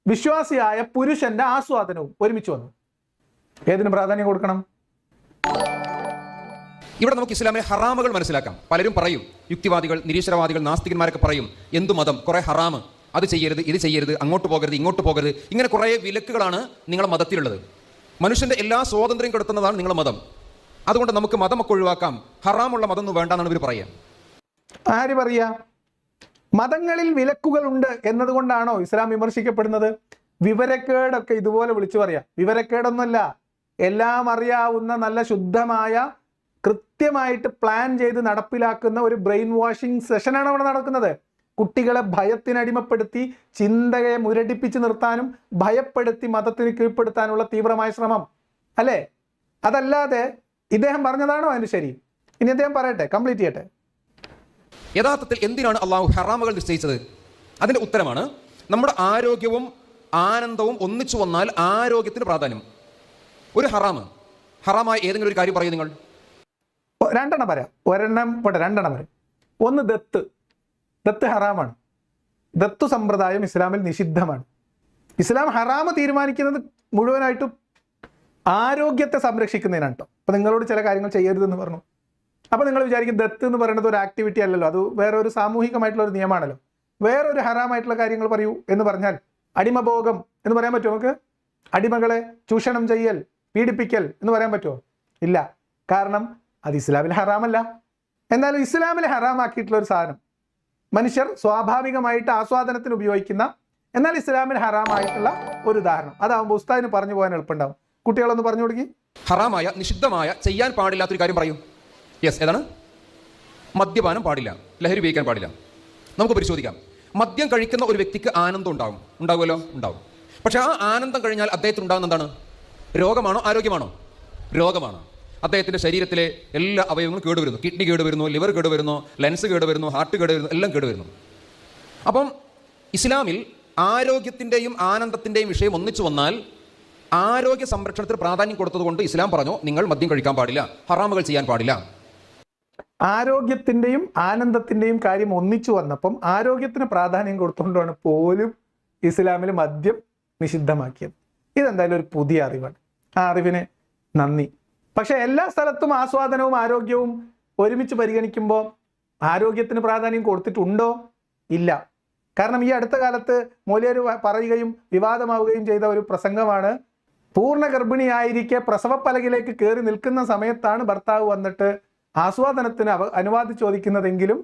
വിശ്വാസിയായ പുരുഷന്റെ ആസ്വാദനവും ഒരുമിച്ച് വന്നു. ഏതിന് പ്രാധാന്യം കൊടുക്കണം? ഇവിടെ നമുക്ക് ഇസ്ലാമിലെ ഹറാമുകൾ മനസ്സിലാക്കാം. പലരും പറയും, യുക്തിവാദികൾ, നിരീശ്വരവാദികൾ, നാസ്തികന്മാരൊക്കെ പറയും, എന്തു മതം, കുറെ ഹറാമ്, അത് ചെയ്യരുത്, ഇത് ചെയ്യരുത്, അങ്ങോട്ട് പോകരുത്, ഇങ്ങോട്ട് പോകരുത്, ഇങ്ങനെ കുറേ വിലക്കുകളാണ് നിങ്ങളുടെ മതത്തിലുള്ളത്. മനുഷ്യന്റെ എല്ലാ സ്വാതന്ത്ര്യം കെടുത്തുന്നതാണ് നിങ്ങളുടെ മതം. അതുകൊണ്ട് നമുക്ക് മതമൊക്കെ ഒഴിവാക്കാം, ഹറാമുള്ള മതം ഒന്നും വേണ്ടെന്നാണ് ഇവർ പറയുക. ആര് പറയാ? മതങ്ങളിൽ വിലക്കുകളുണ്ട് എന്നതുകൊണ്ടാണോ ഇസ്ലാം വിമർശിക്കപ്പെടുന്നത്? വിവരക്കേടൊക്കെ ഇതുപോലെ വിളിച്ചു പറയാം. വിവരക്കേടൊന്നുമല്ല, എല്ലാം അറിയാവുന്ന നല്ല ശുദ്ധമായ കൃത്യമായിട്ട് പ്ലാൻ ചെയ്ത് നടപ്പിലാക്കുന്ന ഒരു ബ്രെയിൻ വാഷിംഗ് സെഷനാണ് അവിടെ നടക്കുന്നത്. കുട്ടികളെ ഭയത്തിനടിമപ്പെടുത്തി ചിന്തയെ മുരടിപ്പിച്ച് നിർത്താനും ഭയപ്പെടുത്തി മതത്തിന് കീഴ്പ്പെടുത്താനുള്ള തീവ്രമായ ശ്രമം അല്ലേ? അതല്ലാതെ ഇദ്ദേഹം പറഞ്ഞതാണോ അതിന് ശരി? ഇനി അദ്ദേഹം പറയട്ടെ, കംപ്ലീറ്റ് ചെയ്യട്ടെ. യഥാർത്ഥത്തിൽ എന്തിനാണ് അള്ളാഹു ഹറാമുകൾ നിശ്ചയിച്ചത്? അതിന്റെ ഉത്തരമാണ് നമ്മുടെ ആരോഗ്യവും ആനന്ദവും ഒന്നിച്ചു വന്നാൽ ആരോഗ്യത്തിന് പ്രാധാന്യം. ഒരു ഹറാമായ ഏതെങ്കിലും ഒരു കാര്യം പറയൂ നിങ്ങൾ. രണ്ടെണ്ണം പറയാം. ഒരെണ്ണം പോട്ടെ, രണ്ടെണ്ണം പറയാം. ഒന്ന് ദത്ത് ഹറാമാണ്. ദത്തു സമ്പ്രദായം ഇസ്ലാമിൽ നിഷിദ്ധമാണ്. ഇസ്ലാം ഹറാമ് തീരുമാനിക്കുന്നത് മുഴുവനായിട്ടും ആരോഗ്യത്തെ സംരക്ഷിക്കുന്നതിനാണ് കേട്ടോ. അപ്പം നിങ്ങളോട് ചില കാര്യങ്ങൾ ചെയ്യരുതെന്ന് പറഞ്ഞു. അപ്പം നിങ്ങൾ വിചാരിക്കും ദത്ത് എന്ന് പറയുന്നത് ഒരു ആക്ടിവിറ്റി അല്ലല്ലോ, അത് വേറെ ഒരു സാമൂഹികമായിട്ടുള്ള ഒരു നിയമമാണല്ലോ. വേറൊരു ഹറാമായിട്ടുള്ള കാര്യങ്ങൾ പറയൂ എന്ന് പറഞ്ഞാൽ അടിമഭോഗം എന്ന് പറയാൻ പറ്റുമോ നമുക്ക്? അടിമകളെ ചൂഷണം ചെയ്യൽ, പീഡിപ്പിക്കൽ എന്ന് പറയാൻ പറ്റുമോ? ഇല്ല. കാരണം അത് ഇസ്ലാമിൽ ഹറാമല്ല. എന്നാലും ഇസ്ലാമിൽ ഹറാമാക്കിയിട്ടുള്ള ഒരു സാധനം മനുഷ്യർ സ്വാഭാവികമായിട്ട് ആസ്വാദനത്തിന് ഉപയോഗിക്കുന്ന, എന്നാൽ ഇസ്ലാമിൽ ഹറാമായിട്ടുള്ള ഒരു ഉദാഹരണം അതാവുമ്പോൾ ഉസ്താദിന് പറഞ്ഞു പോകാൻ എളുപ്പമുണ്ടാവും. കുട്ടികളൊന്ന് പറഞ്ഞു കൊടുക്കി. ഹറാമായ, നിഷിദ്ധമായ, ചെയ്യാൻ പാടില്ലാത്തൊരു കാര്യം പറയൂ. യെസ്, ഏതാണ്? മദ്യപാനം പാടില്ല, ലഹരി ഉപയോഗിക്കാൻ പാടില്ല. നമുക്ക് പരിശോധിക്കാം. മദ്യം കഴിക്കുന്ന ഒരു വ്യക്തിക്ക് ആനന്ദം ഉണ്ടാവുമല്ലോ, ഉണ്ടാവും. പക്ഷെ ആ ആനന്ദം കഴിഞ്ഞാൽ അദ്ദേഹത്തിന് ഉണ്ടാകുന്ന എന്താണ്? രോഗമാണോ ആരോഗ്യമാണോ? രോഗമാണ്. അദ്ദേഹത്തിൻ്റെ ശരീരത്തിലെ എല്ലാ അവയവങ്ങളും കേടുവരുന്നു. കിഡ്നി കേടുവരുന്നു, ലിവർ കേടുവരുന്നു, ലെൻസ് കേടുവരുന്നു, ഹാർട്ട് കേടുവരുന്നു, എല്ലാം കേടുവരുന്നു. അപ്പം ഇസ്ലാമിൽ ആരോഗ്യത്തിൻ്റെയും ആനന്ദത്തിൻ്റെയും വിഷയം ഒന്നിച്ചു വന്നാൽ ആരോഗ്യ സംരക്ഷണത്തിന് പ്രാധാന്യം കൊടുത്തതുകൊണ്ട് ഇസ്ലാം പറഞ്ഞു നിങ്ങൾ മദ്യം കഴിക്കാൻ പാടില്ല, ഹറാമുകൾ ചെയ്യാൻ പാടില്ല. ആരോഗ്യത്തിൻ്റെയും ആനന്ദത്തിൻ്റെയും കാര്യം ഒന്നിച്ചു വന്നപ്പം ആരോഗ്യത്തിന് പ്രാധാന്യം കൊടുത്തുകൊണ്ടാണ് പോലും ഇസ്ലാമിൽ മദ്യം നിഷിദ്ധമാക്കിയത്. ഇതെന്തായാലും ഒരു പുതിയ അറിവാണ്. ആ അറിവിന് നന്ദി. പക്ഷെ എല്ലാ സ്ഥലത്തും ആസ്വാദനവും ആരോഗ്യവും ഒരുമിച്ച് പരിഗണിക്കുമ്പോൾ ആരോഗ്യത്തിന് പ്രാധാന്യം കൊടുത്തിട്ടുണ്ടോ? ഇല്ല. കാരണം ഈ അടുത്ത കാലത്ത് മൗലവി പറയുകയും വിവാദമാവുകയും ചെയ്ത ഒരു പ്രസംഗമാണ്, പൂർണ്ണ ഗർഭിണിയായിരിക്കെ പ്രസവപ്പലകിലേക്ക് കയറി നിൽക്കുന്ന സമയത്താണ് ഭർത്താവ് വന്നിട്ട് ആസ്വാദനത്തിന് അനുവാദം ചോദിക്കുന്നതെങ്കിലും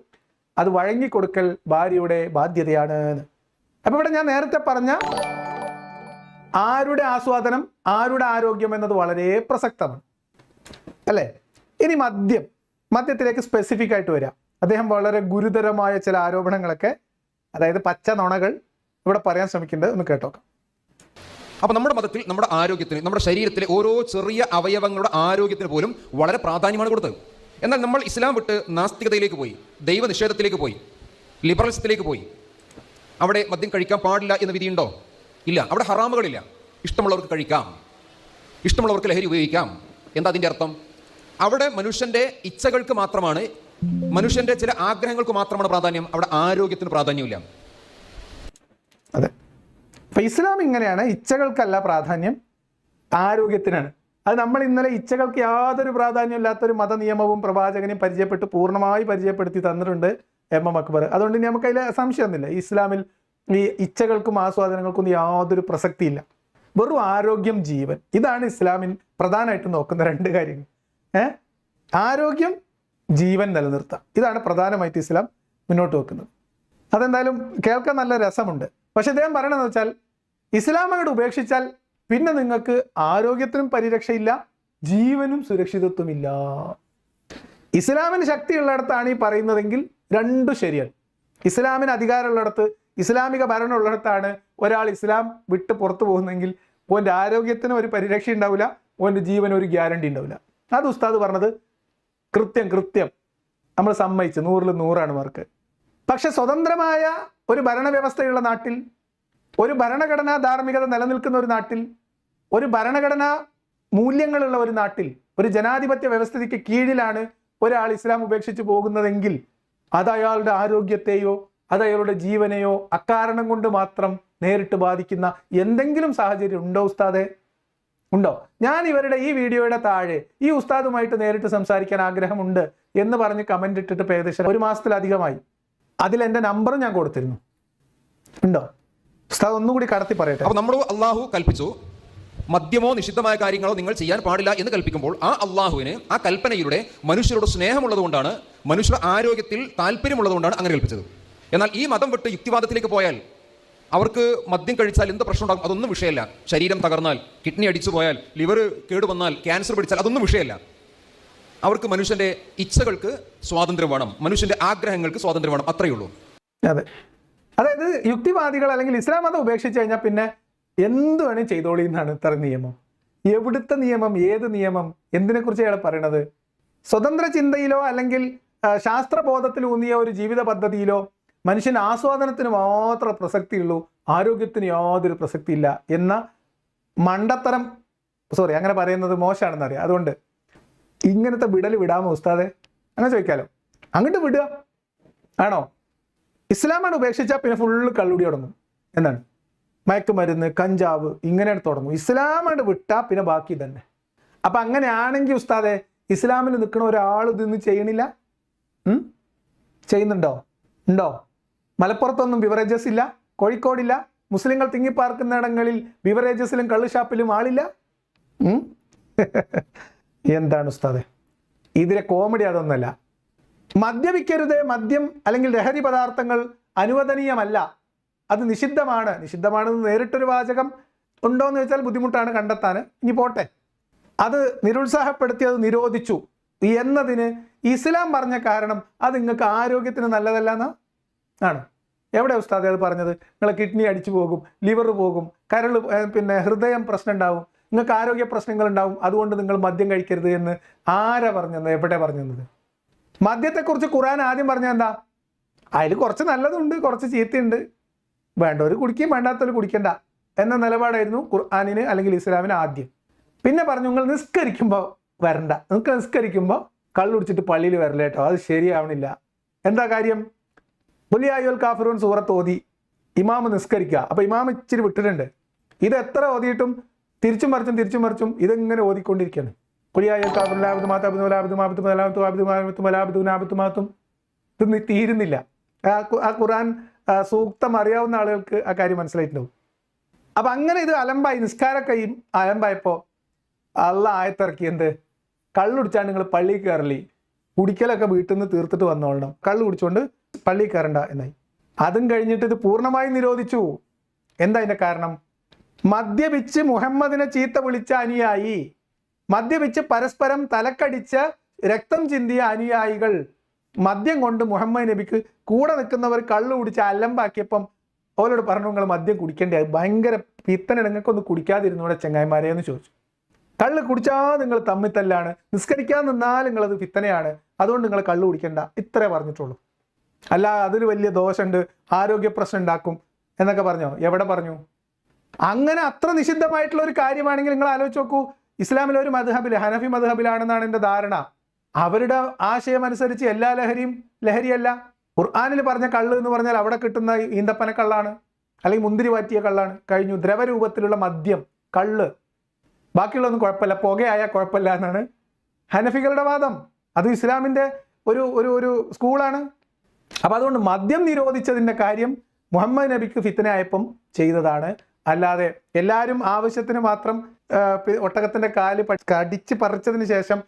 അത് വഴങ്ങിക്കൊടുക്കൽ ഭാര്യയുടെ ബാധ്യതയാണ്. അപ്പൊ ഇവിടെ ഞാൻ നേരത്തെ പറഞ്ഞ ആരുടെ ആസ്വാദനം, ആരുടെ ആരോഗ്യം എന്നത് വളരെ പ്രസക്തമാണ് അല്ലേ? ഇനി മദ്യത്തിലേക്ക് സ്പെസിഫിക് ആയിട്ട് വരാം. അദ്ദേഹം വളരെ ഗുരുതരമായ ചില ആരോപണങ്ങളൊക്കെ അതായത് പച്ച നുണകൾ ഇവിടെ പറയാൻ ശ്രമിക്കേണ്ടത് ഒന്ന് കേട്ടോക്കാം. അപ്പോൾ നമ്മുടെ മതത്തിൽ നമ്മുടെ ആരോഗ്യത്തിന്, നമ്മുടെ ശരീരത്തിലെ ഓരോ ചെറിയ അവയവങ്ങളുടെ ആരോഗ്യത്തിന് പോലും വളരെ പ്രാധാന്യമാണ് കൊടുത്തത്. എന്നാൽ നമ്മൾ ഇസ്ലാം വിട്ട് നാസ്തികതയിലേക്ക് പോയി, ദൈവനിഷേധത്തിലേക്ക് പോയി, ലിബറലിസത്തിലേക്ക് പോയി. അവിടെ മദ്യം കഴിക്കാൻ പാടില്ല എന്ന വിധിയുണ്ടോ? ഇല്ല. അവിടെ ഹറാമുകളില്ല. ഇഷ്ടമുള്ളവർക്ക് കഴിക്കാം, ഇഷ്ടമുള്ളവർക്ക് ലഹരി ഉപയോഗിക്കാം. എന്താ അതിൻ്റെ അർത്ഥം? അവിടെ മനുഷ്യൻ്റെ ഇച്ഛകൾക്ക് മാത്രമാണ്, മനുഷ്യൻ്റെ ചില ആഗ്രഹങ്ങൾക്ക് മാത്രമാണ് പ്രാധാന്യം. അവിടെ ആരോഗ്യത്തിന് പ്രാധാന്യമില്ല. അതെ, അപ്പൊ ഇസ്ലാം ഇങ്ങനെയാണ്, ഇച്ഛകൾക്കല്ല പ്രാധാന്യം, ആരോഗ്യത്തിനാണ്. അത് നമ്മൾ ഇന്നലെ ഇച്ഛകൾക്ക് യാതൊരു പ്രാധാന്യമില്ലാത്തൊരു മതനിയമവും പ്രവാചകനെയും പൂർണ്ണമായി പരിചയപ്പെടുത്തി തന്നിട്ടുണ്ട് എം അക്ബർ. അതുകൊണ്ട് ഇനി നമുക്ക് അതിൽ സംശയമൊന്നുമില്ല. ഇസ്ലാമിൽ ഈ ഇച്ഛകൾക്കും ആസ്വാദനങ്ങൾക്കും യാതൊരു പ്രസക്തിയില്ല. വെറും ആരോഗ്യം, ജീവൻ, ഇതാണ് ഇസ്ലാമിൽ പ്രധാനമായിട്ട് നോക്കുന്ന രണ്ട് കാര്യങ്ങൾ. ആരോഗ്യം, ജീവൻ നിലനിർത്താം, ഇതാണ് പ്രധാനമായിട്ട് ഇസ്ലാം മുന്നോട്ട് വെക്കുന്നത്. അതെന്തായാലും കേൾക്കാൻ നല്ല രസമുണ്ട്. പക്ഷെ അദ്ദേഹം പറയണമെന്ന് വെച്ചാൽ ഇസ്ലാം അങ്ങോട്ട് ഉപേക്ഷിച്ചാൽ പിന്നെ നിങ്ങൾക്ക് ആരോഗ്യത്തിനും പരിരക്ഷയില്ല, ജീവനും സുരക്ഷിതത്വമില്ല. ഇസ്ലാമിന് ശക്തിയുള്ളിടത്താണ് ഈ പറയുന്നതെങ്കിൽ രണ്ടും ശരിയാണ്. ഇസ്ലാമിന് അധികാരമുള്ളിടത്ത്, ഇസ്ലാമിക ഭരണമുള്ളിടത്താണ് ഒരാൾ ഇസ്ലാം വിട്ട് പുറത്തു പോകുന്നതെങ്കിൽ ഓൻ്റെ ആരോഗ്യത്തിന് ഒരു പരിരക്ഷ ഉണ്ടാവില്ല, ഓൻ്റെ ജീവന് ഒരു ഗ്യാരണ്ടി ഉണ്ടാവില്ല. അത് ഉസ്താദ് പറഞ്ഞത് കൃത്യം നമ്മൾ സമ്മതിച്ച് 100-ൽ 100 മാർക്ക്. പക്ഷെ സ്വതന്ത്രമായ ഒരു ഭരണവ്യവസ്ഥയുള്ള നാട്ടിൽ, ഒരു ഭരണഘടനാ ധാർമ്മികത നിലനിൽക്കുന്ന ഒരു നാട്ടിൽ, ഒരു ഭരണഘടനാ മൂല്യങ്ങളുള്ള ഒരു നാട്ടിൽ, ഒരു ജനാധിപത്യ വ്യവസ്ഥയ്ക്ക് കീഴിലാണ് ഒരാൾ ഇസ്ലാം ഉപേക്ഷിച്ച് പോകുന്നതെങ്കിൽ അത് അയാളുടെ ആരോഗ്യത്തെയോ അത് അയാളുടെ ജീവനെയോ അക്കാരണം കൊണ്ട് മാത്രം നേരിട്ട് ബാധിക്കുന്ന എന്തെങ്കിലും സാഹചര്യം ഉണ്ടോ ഉസ്താദെ? ഉണ്ടോ? ഞാൻ ഇവരുടെ ഈ വീഡിയോയുടെ താഴെ ഈ ഉസ്താദുമായിട്ട് നേരിട്ട് സംസാരിക്കാൻ ആഗ്രഹമുണ്ട് എന്ന് പറഞ്ഞ് കമന്റ് ഇട്ടിട്ട് ഏകദേശം 1 മാസത്തിലധികമായി. അതിൽ എൻ്റെ നമ്പറും ഞാൻ കൊടുത്തിരുന്നു. ഉണ്ടോ? ഉസ്താദ് ഒന്നുകൂടി കടത്തി പറയട്ടെ. അപ്പോൾ നമ്മൾ അള്ളാഹു കൽപ്പിച്ചു, മദ്യമോ നിഷിദ്ധമായ കാര്യങ്ങളോ നിങ്ങൾ ചെയ്യാൻ പാടില്ല എന്ന് കൽപ്പിക്കുമ്പോൾ ആ അള്ളാഹുവിന് ആ കൽപ്പനയിലൂടെ മനുഷ്യരോട് സ്നേഹമുള്ളതുകൊണ്ടാണ്, മനുഷ്യരുടെ ആരോഗ്യത്തിൽ താല്പര്യമുള്ളതുകൊണ്ടാണ് അങ്ങനെ കൽപ്പിച്ചത്. എന്നാൽ ഈ മതം വിട്ട് യുക്തിവാദത്തിലേക്ക് പോയാൽ അവർക്ക് മദ്യം കഴിച്ചാൽ എന്ത് പ്രശ്നം ഉണ്ടാകും അതൊന്നും വിഷയമല്ല. ശരീരം തകർന്നാൽ, കിഡ്നി അടിച്ചു പോയാൽ, ലിവർ കേടുവന്നാൽ, ക്യാൻസർ പിടിച്ചാൽ അതൊന്നും വിഷയമല്ല. അവർക്ക് മനുഷ്യന്റെ ഇച്ഛകൾക്ക് സ്വാതന്ത്ര്യം വേണം, മനുഷ്യന്റെ ആഗ്രഹങ്ങൾക്ക് സ്വാതന്ത്ര്യം വേണം, അത്രയേ ഉള്ളൂ. അതെ, അതായത് യുക്തിവാദികൾ അല്ലെങ്കിൽ ഇസ്ലാം മതം ഉപേക്ഷിച്ച് കഴിഞ്ഞാൽ പിന്നെ എന്ത് വേണേലും ചെയ്തോളി എന്നാണ് ഇത്ര നിയമം. എവിടുത്തെ നിയമം, ഏത് നിയമം, എന്തിനെക്കുറിച്ച് അയാൾ പറയണത്? സ്വതന്ത്ര ചിന്തയിലോ അല്ലെങ്കിൽ ശാസ്ത്രബോധത്തിൽ ഊന്നിയ ഒരു ജീവിത പദ്ധതിയിലോ മനുഷ്യന് ആസ്വാദനത്തിന് മാത്രം പ്രസക്തിയുള്ളൂ, ആരോഗ്യത്തിന് യാതൊരു പ്രസക്തിയില്ല എന്ന മണ്ടത്തരം, അങ്ങനെ പറയുന്നത് മോശമാണെന്നറിയാം. അതുകൊണ്ട് ഇങ്ങനത്തെ വിടാമോ ഉസ്താദെ? അങ്ങനെ ചോദിക്കാലോ. അങ്ങോട്ട് വിടുക ആണോ? ഇസ്ലാമാണ് ഉപേക്ഷിച്ചാൽ പിന്നെ ഫുള്ള് കള്ളുടി തുടങ്ങും. എന്താണ്? മയക്കുമരുന്ന്, കഞ്ചാവ്, ഇങ്ങനെ തുടങ്ങും. ഇസ്ലാമായിട്ട് വിട്ടാൽ പിന്നെ ബാക്കി തന്നെ. അപ്പം അങ്ങനെയാണെങ്കിൽ ഉസ്താദെ ഇസ്ലാമിൽ നിൽക്കുന്ന ഒരാൾ ഇതൊന്നും ചെയ്യണില്ല? ചെയ്യുന്നുണ്ടോ? ഉണ്ടോ? മലപ്പുറത്തൊന്നും ബിവറേജസ് ഇല്ല, കോഴിക്കോടില്ല, മുസ്ലിങ്ങൾ തിങ്ങിപ്പാർക്കുന്നിടങ്ങളിൽ ബിവറേജസിലും കള്ളുഷാപ്പിലും ആളില്ല. എന്താണ് ഉസ്താദെ ഇതിലെ കോമഡി? അതൊന്നല്ല. മദ്യപിക്കരുത്, മദ്യം അല്ലെങ്കിൽ ലഹരി പദാർത്ഥങ്ങൾ അനുവദനീയമല്ല, അത് നിഷിദ്ധമാണ്. നിഷിദ്ധമാണെന്ന് നേരിട്ടൊരു വാചകം ഉണ്ടോ എന്ന് ചോദിച്ചാൽ ബുദ്ധിമുട്ടാണ് കണ്ടെത്താൻ. ഇനി പോട്ടെ, അത് നിരുത്സാഹപ്പെടുത്തി അത് നിരോധിച്ചു എന്നതിന് ഇസ്ലാം പറഞ്ഞ കാരണം അത് നിങ്ങൾക്ക് ആരോഗ്യത്തിന് നല്ലതല്ല എന്നാ ആണ്? എവിടെ ഉസ്താദെ അത് പറഞ്ഞത്? നിങ്ങളെ കിഡ്നി അടിച്ചു പോകും, ലിവർ പോകും, കരൾ, പിന്നെ ഹൃദയം പ്രശ്നം ഉണ്ടാവും, നിങ്ങൾക്ക് ആരോഗ്യ പ്രശ്നങ്ങൾ ഉണ്ടാവും, അതുകൊണ്ട് നിങ്ങൾ മദ്യം കഴിക്കരുത് എന്ന് ആരാ പറഞ്ഞത്? എവിടെ പറഞ്ഞത്? മദ്യത്തെക്കുറിച്ച് ഖുർആൻ ആദ്യം പറഞ്ഞത് എന്താ? അതിൽ കുറച്ച് നല്ലതുണ്ട്, കുറച്ച് ചീത്തയുണ്ട്, വേണ്ടവർ കുടിക്കുകയും വേണ്ടാത്തവർ കുടിക്കണ്ട എന്ന നിലപാടായിരുന്നു ഖുർആനിന് അല്ലെങ്കിൽ ഇസ്ലാമിന് ആദ്യം. പിന്നെ പറഞ്ഞു നിങ്ങൾ നിസ്കരിക്കുമ്പോൾ വരണ്ട, നിങ്ങൾക്ക് നിസ്കരിക്കുമ്പോൾ കള്ളുടിച്ചിട്ട് പള്ളിയിൽ വരല കേട്ടോ, അത് ശരിയാവണില്ല. എന്താ കാര്യം? ഖുലിയായുൽ കാഫിറൂൻ സൂറത്ത് ഓതി ഇമാമ് നിസ്കരിക്കുക. അപ്പോൾ ഇമാം ഇച്ചിരി വിട്ടിട്ടുണ്ട്. ഇത് എത്ര ഓതിയിട്ടും തിരിച്ചും മറിച്ചും ഇതിങ്ങനെ ഓതിക്കൊണ്ടിരിക്കുകയാണ്. ഖുലിയായുൽ കാഫിറൂൻ ഇത് തീരുന്നില്ല. ആ ഖുർആൻ സൂക്തം അറിയാവുന്ന ആളുകൾക്ക് ആ കാര്യം മനസ്സിലായിട്ടുണ്ടാവും. അപ്പം അങ്ങനെ ഇത് അലമ്പായി, നിസ്കാരമൊക്കെ അലമ്പായപ്പോൾ അള്ളാഹ് ആയത്തിറക്കി എന്ത്? കള്ളുടിച്ചാണ് നിങ്ങൾ പള്ളിയിൽ കയറലി, കുടിക്കലൊക്കെ വീട്ടിൽ നിന്ന് തീർത്തിട്ട് വന്നോളണം, കള്ളു കുടിച്ചുകൊണ്ട് പള്ളിയിൽ കയറണ്ട എന്നായി. അതും കഴിഞ്ഞിട്ട് ഇത് പൂർണ്ണമായി നിരോധിച്ചു. എന്താ അതിൻ്റെ കാരണം? മദ്യപിച്ച് മുഹമ്മദിനെ ചീത്ത വിളിച്ച അനുയായി, മദ്യപിച്ച് പരസ്പരം തലക്കടിച്ച് രക്തം ചിന്തിയ അനുയായികൾ, മദ്യം കൊണ്ട് മുഹമ്മദ് നബിക്ക് കൂടെ നിൽക്കുന്നവർ കള്ളു കുടിച്ച് അലമ്പാക്കിയപ്പം അവരോട് പറഞ്ഞു നിങ്ങൾ മദ്യം കുടിക്കേണ്ടത് ഭയങ്കര പിത്തന, നിങ്ങൾക്കൊന്ന് കുടിക്കാതിരുന്നൂടെ ചെങ്ങായിമാരെ എന്ന് ചോദിച്ചു. കള്ള് കുടിച്ചാൽ നിങ്ങൾ തമ്മിൽ തല്ലാണ്, നിസ്കരിക്കാൻ നിന്നാൽ നിങ്ങളത് പിത്തനയാണ്, അതുകൊണ്ട് നിങ്ങൾ കള്ളു കുടിക്കണ്ട, ഇത്രേ പറഞ്ഞിട്ടുള്ളൂ. അല്ല അതിൽ വലിയ ദോഷമുണ്ട്, ആരോഗ്യ പ്രശ്നം ഉണ്ടാക്കും എന്നൊക്കെ പറഞ്ഞോ? എവിടെ പറഞ്ഞു? അങ്ങനെ അത്ര നിഷിദ്ധമായിട്ടുള്ള ഒരു കാര്യമാണെങ്കിൽ നിങ്ങൾ ആലോചിച്ച് നോക്കൂ. ഇസ്ലാമിലെ ഒരു മദ്ഹബിൽ, ഹനഫി മദ്ഹബിലാണെന്നാണ് എൻ്റെ ധാരണ. അവരുടെ ആശയം അനുസരിച്ച് എല്ലാ ലഹരിയും ലഹരിയല്ല. ഖുർആനിൽ പറഞ്ഞ കള്ള് എന്ന് പറഞ്ഞാൽ അവിടെ കിട്ടുന്ന ഈന്തപ്പന കള്ളാണ്, അല്ലെങ്കിൽ മുന്തിരി വാറ്റിയ കള്ളാണ്. കഴിഞ്ഞു. ദ്രവരൂപത്തിലുള്ള മദ്യം, കള്ള്, ബാക്കിയുള്ളതൊന്നും കുഴപ്പമില്ല, പുകയായ കുഴപ്പമില്ല എന്നാണ് ഹനഫികളുടെ വാദം. അത് ഇസ്ലാമിൻ്റെ ഒരു ഒരു ഒരു സ്കൂളാണ്. അപ്പം അതുകൊണ്ട് മദ്യം നിരോധിച്ചതിൻ്റെ കാര്യം മുഹമ്മദ് നബിക്ക് ഫിത്നയായപ്പം ചെയ്തതാണ്. അല്ലാതെ എല്ലാവരും ആവശ്യത്തിന് മാത്രം ഒട്ടകത്തിൻ്റെ കാല് കടിച്ച് പറിച്ചതിന് ശേഷം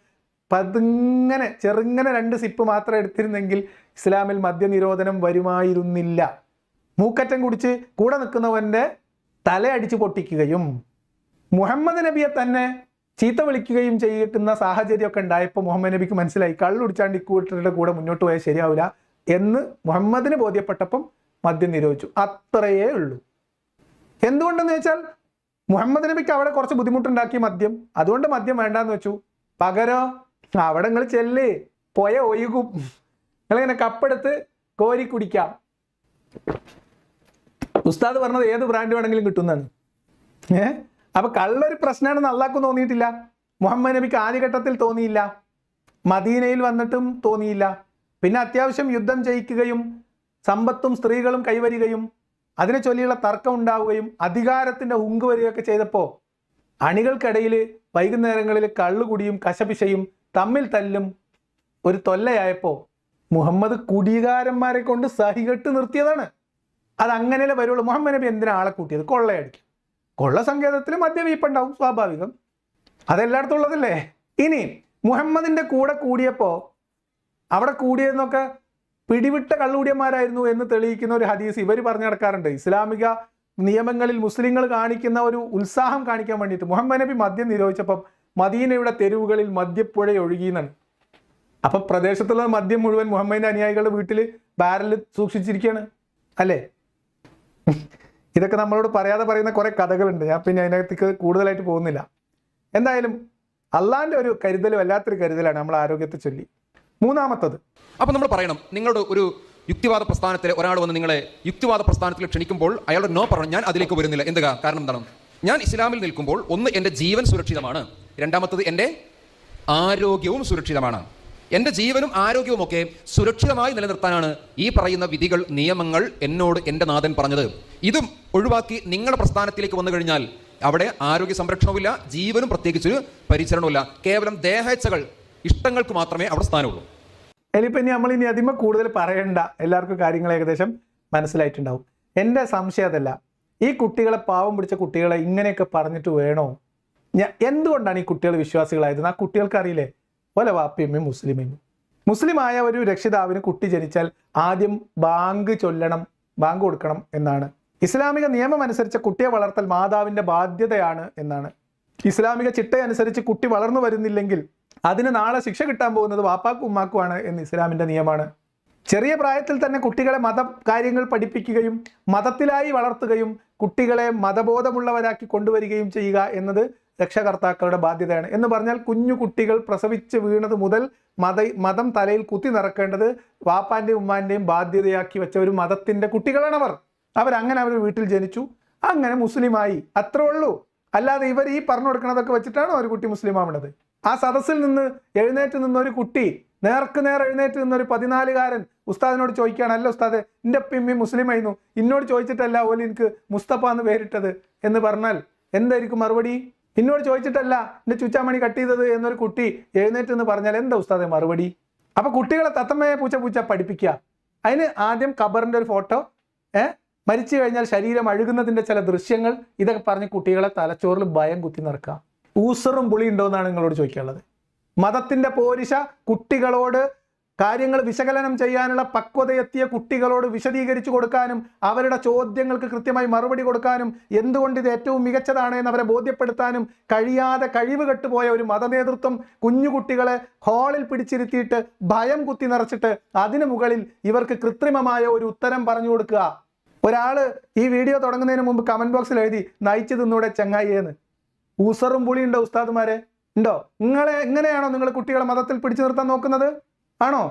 പതിങ്ങനെ ചെറുങ്ങനെ 2 സിപ്പ് മാത്രം എടുത്തിരുന്നെങ്കിൽ ഇസ്ലാമിൽ മദ്യനിരോധനം വരുമായിരുന്നില്ല. മൂക്കറ്റം കുടിച്ച് കൂടെ നിൽക്കുന്നവൻ്റെ തലയടിച്ച് പൊട്ടിക്കുകയും മുഹമ്മദ് നബിയെ തന്നെ ചീത്ത വിളിക്കുകയും ചെയ്യുന്ന സാഹചര്യമൊക്കെ ഉണ്ടായപ്പോൾ മുഹമ്മദ് നബിക്ക് മനസ്സിലായി കള്ളുടിച്ചാണ്ട് ഇക്കൂട്ടരുടെ കൂടെ മുന്നോട്ട് പോയാൽ ശരിയാവില്ല എന്ന് മുഹമ്മദിന് ബോധ്യപ്പെട്ടപ്പം മദ്യം നിരോധിച്ചു. അത്രയേ ഉള്ളൂ. എന്തുകൊണ്ടെന്ന് വെച്ചാൽ മുഹമ്മദ് നബിക്ക് അവിടെ കുറച്ച് ബുദ്ധിമുട്ടുണ്ടാക്കി മദ്യം, അതുകൊണ്ട് മദ്യം വേണ്ടാന്ന് വെച്ചു. പകരം അവിടെ നിങ്ങൾ ചെല്ല്, പോയ ഒഴുകും, നിങ്ങളിങ്ങനെ കപ്പെടുത്ത് കോരി കുടിക്കാം. ഉസ്താദ് പറഞ്ഞത് ഏത് ബ്രാൻഡ് വേണമെങ്കിലും കിട്ടുന്നതാണ്. അപ്പൊ കള്ളൊരു പ്രശ്നമാണെന്ന് അള്ളാഹ്ക്ക് തോന്നിയിട്ടില്ല, മുഹമ്മദ് നബിക്ക് ആദ്യഘട്ടത്തിൽ തോന്നിയില്ല, മദീനയിൽ വന്നിട്ടും തോന്നിയില്ല. പിന്നെ അത്യാവശ്യം യുദ്ധം ജയിക്കുകയും സമ്പത്തും സ്ത്രീകളും കൈവരികയും അതിനെ ചൊല്ലിയുള്ള തർക്കം ഉണ്ടാവുകയും അധികാരത്തിന്റെ ഹുങ്ക് വരികയൊക്കെ ചെയ്തപ്പോൾ അണികൾക്കിടയിൽ വൈകുന്നേരങ്ങളിൽ കള്ളുകുടിയും കശപിശയും തമ്മിൽ തല്ലും ഒരു തൊല്ലയായപ്പോൾ മുഹമ്മദ് കുടികാരന്മാരെ കൊണ്ട് സഹികെട്ട് നിർത്തിയതാണ്. അതങ്ങനെയല്ലേ വരുള്ളൂ. മുഹമ്മദ് നബി എന്തിനാ ആളെ കൂട്ടിയത്? കൊള്ളയടിക്കും. കൊള്ള സങ്കേതത്തിൽ മദ്യവീപ്പുണ്ടാവും, സ്വാഭാവികം, അതെല്ലായിടത്തും ഉള്ളതല്ലേ. ഇനി മുഹമ്മദിന്റെ കൂടെ കൂടിയപ്പോൾ അവിടെ കൂടിയതെന്നൊക്കെ പിടിവിട്ട കള്ളുകൂടിയന്മാരായിരുന്നു എന്ന് തെളിയിക്കുന്ന ഒരു ഹദീസ് ഇവർ പറഞ്ഞു നടക്കാറുണ്ട്. ഇസ്ലാമിക നിയമങ്ങളിൽ മുസ്ലിങ്ങൾ കാണിക്കുന്ന ഒരു ഉത്സാഹം കാണിക്കാൻ വേണ്ടിയിട്ട് മുഹമ്മദ് നബി മദ്യം നിരോധിച്ചപ്പം മദീനയുടെ തെരുവുകളിൽ മദ്യപ്പുഴ ഒഴുകിയെന്നാണ്. അപ്പൊ പ്രദേശത്തുള്ള മദ്യം മുഴുവൻ മുഹമ്മദിന്റെ അനുയായികളുടെ വീട്ടിൽ ബാരലിൽ സൂക്ഷിച്ചിരിക്കുകയാണ് അല്ലേ. ഇതൊക്കെ നമ്മളോട് പറയാതെ പറയുന്ന കുറെ കഥകളുണ്ട്. ഞാൻ പിന്നെ അതിനകത്തേക്ക് കൂടുതലായിട്ട് പോകുന്നില്ല. എന്തായാലും അള്ളാന്റെ ഒരു കരുതൽ വല്ലാത്തൊരു കരുതലാണ് നമ്മൾ ആരോഗ്യത്തെ ചൊല്ലി. മൂന്നാമത്തത്, അപ്പൊ നമ്മൾ പറയണം, നിങ്ങളുടെ ഒരു യുക്തിവാദ പ്രസ്ഥാനത്തിൽ ഒരാൾ വന്ന് നിങ്ങളെ യുക്തിവാദ പ്രസ്ഥാനത്തിൽ ക്ഷണിക്കുമ്പോൾ അയാളുടെ നോ പറഞ്ഞു, ഞാൻ അതിലേക്ക് വരുന്നില്ല. എന്ത് കാരണം എന്താണ്? ഞാൻ ഇസ്ലാമിൽ നിൽക്കുമ്പോൾ ഒന്ന് എൻ്റെ ജീവൻ സുരക്ഷിതമാണ്, രണ്ടാമത്തത് എൻ്റെ ആരോഗ്യവും സുരക്ഷിതമാണ്. എൻ്റെ ജീവനും ആരോഗ്യവും ഒക്കെ സുരക്ഷിതമായി നിലനിർത്താനാണ് ഈ പറയുന്ന വിധികൾ, നിയമങ്ങൾ എന്നോട് എൻ്റെ നാഥൻ പറഞ്ഞത്. ഇതും ഒഴിവാക്കി നിങ്ങളുടെ പ്രസ്ഥാനത്തിലേക്ക് വന്നു കഴിഞ്ഞാൽ അവിടെ ആരോഗ്യ സംരക്ഷണവുമില്ല, ജീവനും പ്രത്യേകിച്ചൊരു പരിചരണവുമില്ല. കേവലം ദേഹേച്ഛകൾ, ഇഷ്ടങ്ങൾക്ക് മാത്രമേ അവിടെ സ്ഥാനമുള്ളൂ. ഇനി നമ്മളിനി അതിമ കൂടുതൽ പറയണ്ട, എല്ലാവർക്കും കാര്യങ്ങൾ ഏകദേശം മനസ്സിലായിട്ടുണ്ടാവും. എൻ്റെ സംശയം അതല്ല, ഈ കുട്ടികളെ, പാവം പിടിച്ച കുട്ടികളെ ഇങ്ങനെയൊക്കെ പറഞ്ഞിട്ട് വേണോ? എന്തുകൊണ്ടാണ് ഈ കുട്ടികൾ വിശ്വാസികളായത്? ആ കുട്ടികൾക്ക് അറിയില്ലേ പോലെ വാപ്പിയമ്മയും മുസ്ലിമയും. മുസ്ലിമായ ഒരു രക്ഷിതാവിന് കുട്ടി ജനിച്ചാൽ ആദ്യം ബാങ്ക് ചൊല്ലണം, ബാങ്ക് കൊടുക്കണം എന്നാണ്. ഇസ്ലാമിക നിയമം അനുസരിച്ച് കുട്ടിയെ വളർത്തൽ മാതാവിൻ്റെ ബാധ്യതയാണ് എന്നാണ്. ഇസ്ലാമിക ചിട്ടയനുസരിച്ച് കുട്ടി വളർന്നു വരുന്നില്ലെങ്കിൽ അതിന് നാളെ ശിക്ഷ കിട്ടാൻ പോകുന്നത് വാപ്പാക്കും ഉമ്മാക്കുമാണ് എന്ന് ഇസ്ലാമിൻ്റെ നിയമമാണ്. ചെറിയ പ്രായത്തിൽ തന്നെ കുട്ടികളെ മത കാര്യങ്ങൾ പഠിപ്പിക്കുകയും മതത്തിലായി വളർത്തുകയും കുട്ടികളെ മതബോധമുള്ളവരാക്കി കൊണ്ടുവരികയും ചെയ്യുക എന്നത് രക്ഷകർത്താക്കളുടെ ബാധ്യതയാണ്. എന്ന് പറഞ്ഞാൽ കുഞ്ഞു കുട്ടികൾ പ്രസവിച്ച് വീണത് മുതൽ മതം തലയിൽ കുത്തി നിറക്കേണ്ടത് വാപ്പാൻ്റെയും ഉമ്മാൻ്റെയും ബാധ്യതയാക്കി വെച്ച ഒരു മതത്തിൻ്റെ കുട്ടികളാണ് അവർ. അവരങ്ങനെ അവർ വീട്ടിൽ ജനിച്ചു, അങ്ങനെ മുസ്ലിമായി, അത്രേ ഉള്ളൂ. അല്ലാതെ ഇവർ ഈ പറഞ്ഞു കൊടുക്കണതൊക്കെ വെച്ചിട്ടാണോ ഒരു കുട്ടി മുസ്ലിം ആവുന്നത്? ആ സദസ്സിൽ നിന്ന് എഴുന്നേറ്റ് നിന്നൊരു കുട്ടി, നേർക്ക് നേർ എഴുന്നേറ്റ് നിന്നൊരു 14-കാരൻ ഉസ്താദിനോട് ചോദിക്കുകയാണ്, അല്ല ഉസ്താദ്, എൻ്റെ പിമ്മി മുസ്ലിം ആയിരുന്നു, ഇന്നോട് ചോദിച്ചിട്ടല്ല ഓല് എനിക്ക് മുസ്തഫ എന്ന് പേരിട്ടത് എന്ന് പറഞ്ഞാൽ എന്തായിരിക്കും മറുപടി? ഇന്നോട് ചോദിച്ചിട്ടല്ല എൻ്റെ ചുച്ചാമണി കട്ട് ചെയ്തത് എന്നൊരു കുട്ടി എഴുന്നേറ്റ് എന്ന് പറഞ്ഞാൽ എന്താ ഉസ്താദെ മറുപടി? അപ്പൊ കുട്ടികളെ തത്തമ്മയെ പൂച്ച പഠിപ്പിക്കുക. അതിന് ആദ്യം ഖബറിൻ്റെ ഒരു ഫോട്ടോ, മരിച്ചു കഴിഞ്ഞാൽ ശരീരം അഴുകുന്നതിൻ്റെ ചില ദൃശ്യങ്ങൾ, ഇതൊക്കെ പറഞ്ഞ് കുട്ടികളെ തലച്ചോറിൽ ഭയം കുത്തി നിറക്കുക. ഊസറും പുളി ഉണ്ടോ എന്നാണ് നിങ്ങളോട് ചോദിക്കാനുള്ളത്. മതത്തിന്റെ പോരിശ കുട്ടികളോട് കാര്യങ്ങൾ വിശകലനം ചെയ്യാനുള്ള പക്വതയെത്തിയ കുട്ടികളോട് വിശദീകരിച്ചു കൊടുക്കാനും അവരുടെ ചോദ്യങ്ങൾക്ക് കൃത്യമായി മറുപടി കൊടുക്കാനും എന്തുകൊണ്ട് ഇത് ഏറ്റവും മികച്ചതാണ് എന്ന് അവരെ ബോധ്യപ്പെടുത്താനും കഴിയാതെ കഴിവ് കെട്ടുപോയ ഒരു മതനേതൃത്വം കുഞ്ഞുകുട്ടികളെ ഹാളിൽ പിടിച്ചിരുത്തിയിട്ട് ഭയം കുത്തി നിറച്ചിട്ട് അതിനു മുകളിൽ ഇവർക്ക് കൃത്രിമമായ ഒരു ഉത്തരം പറഞ്ഞു കൊടുക്കുക. ഒരാള് ഈ വീഡിയോ തുടങ്ങുന്നതിന് മുമ്പ് കമന്റ് ബോക്സിൽ എഴുതി നയിച്ചു തിന്നൂടെ ചങ്ങായിയെന്ന്. ഊസറും പുളിയുണ്ടോ ഉസ്താദുമാരെ? ഉണ്ടോ? എങ്ങനെയാണോ നിങ്ങൾ കുട്ടികളെ മതത്തിൽ പിടിച്ചു നിർത്താൻ നോക്കുന്നത്? ആണോ?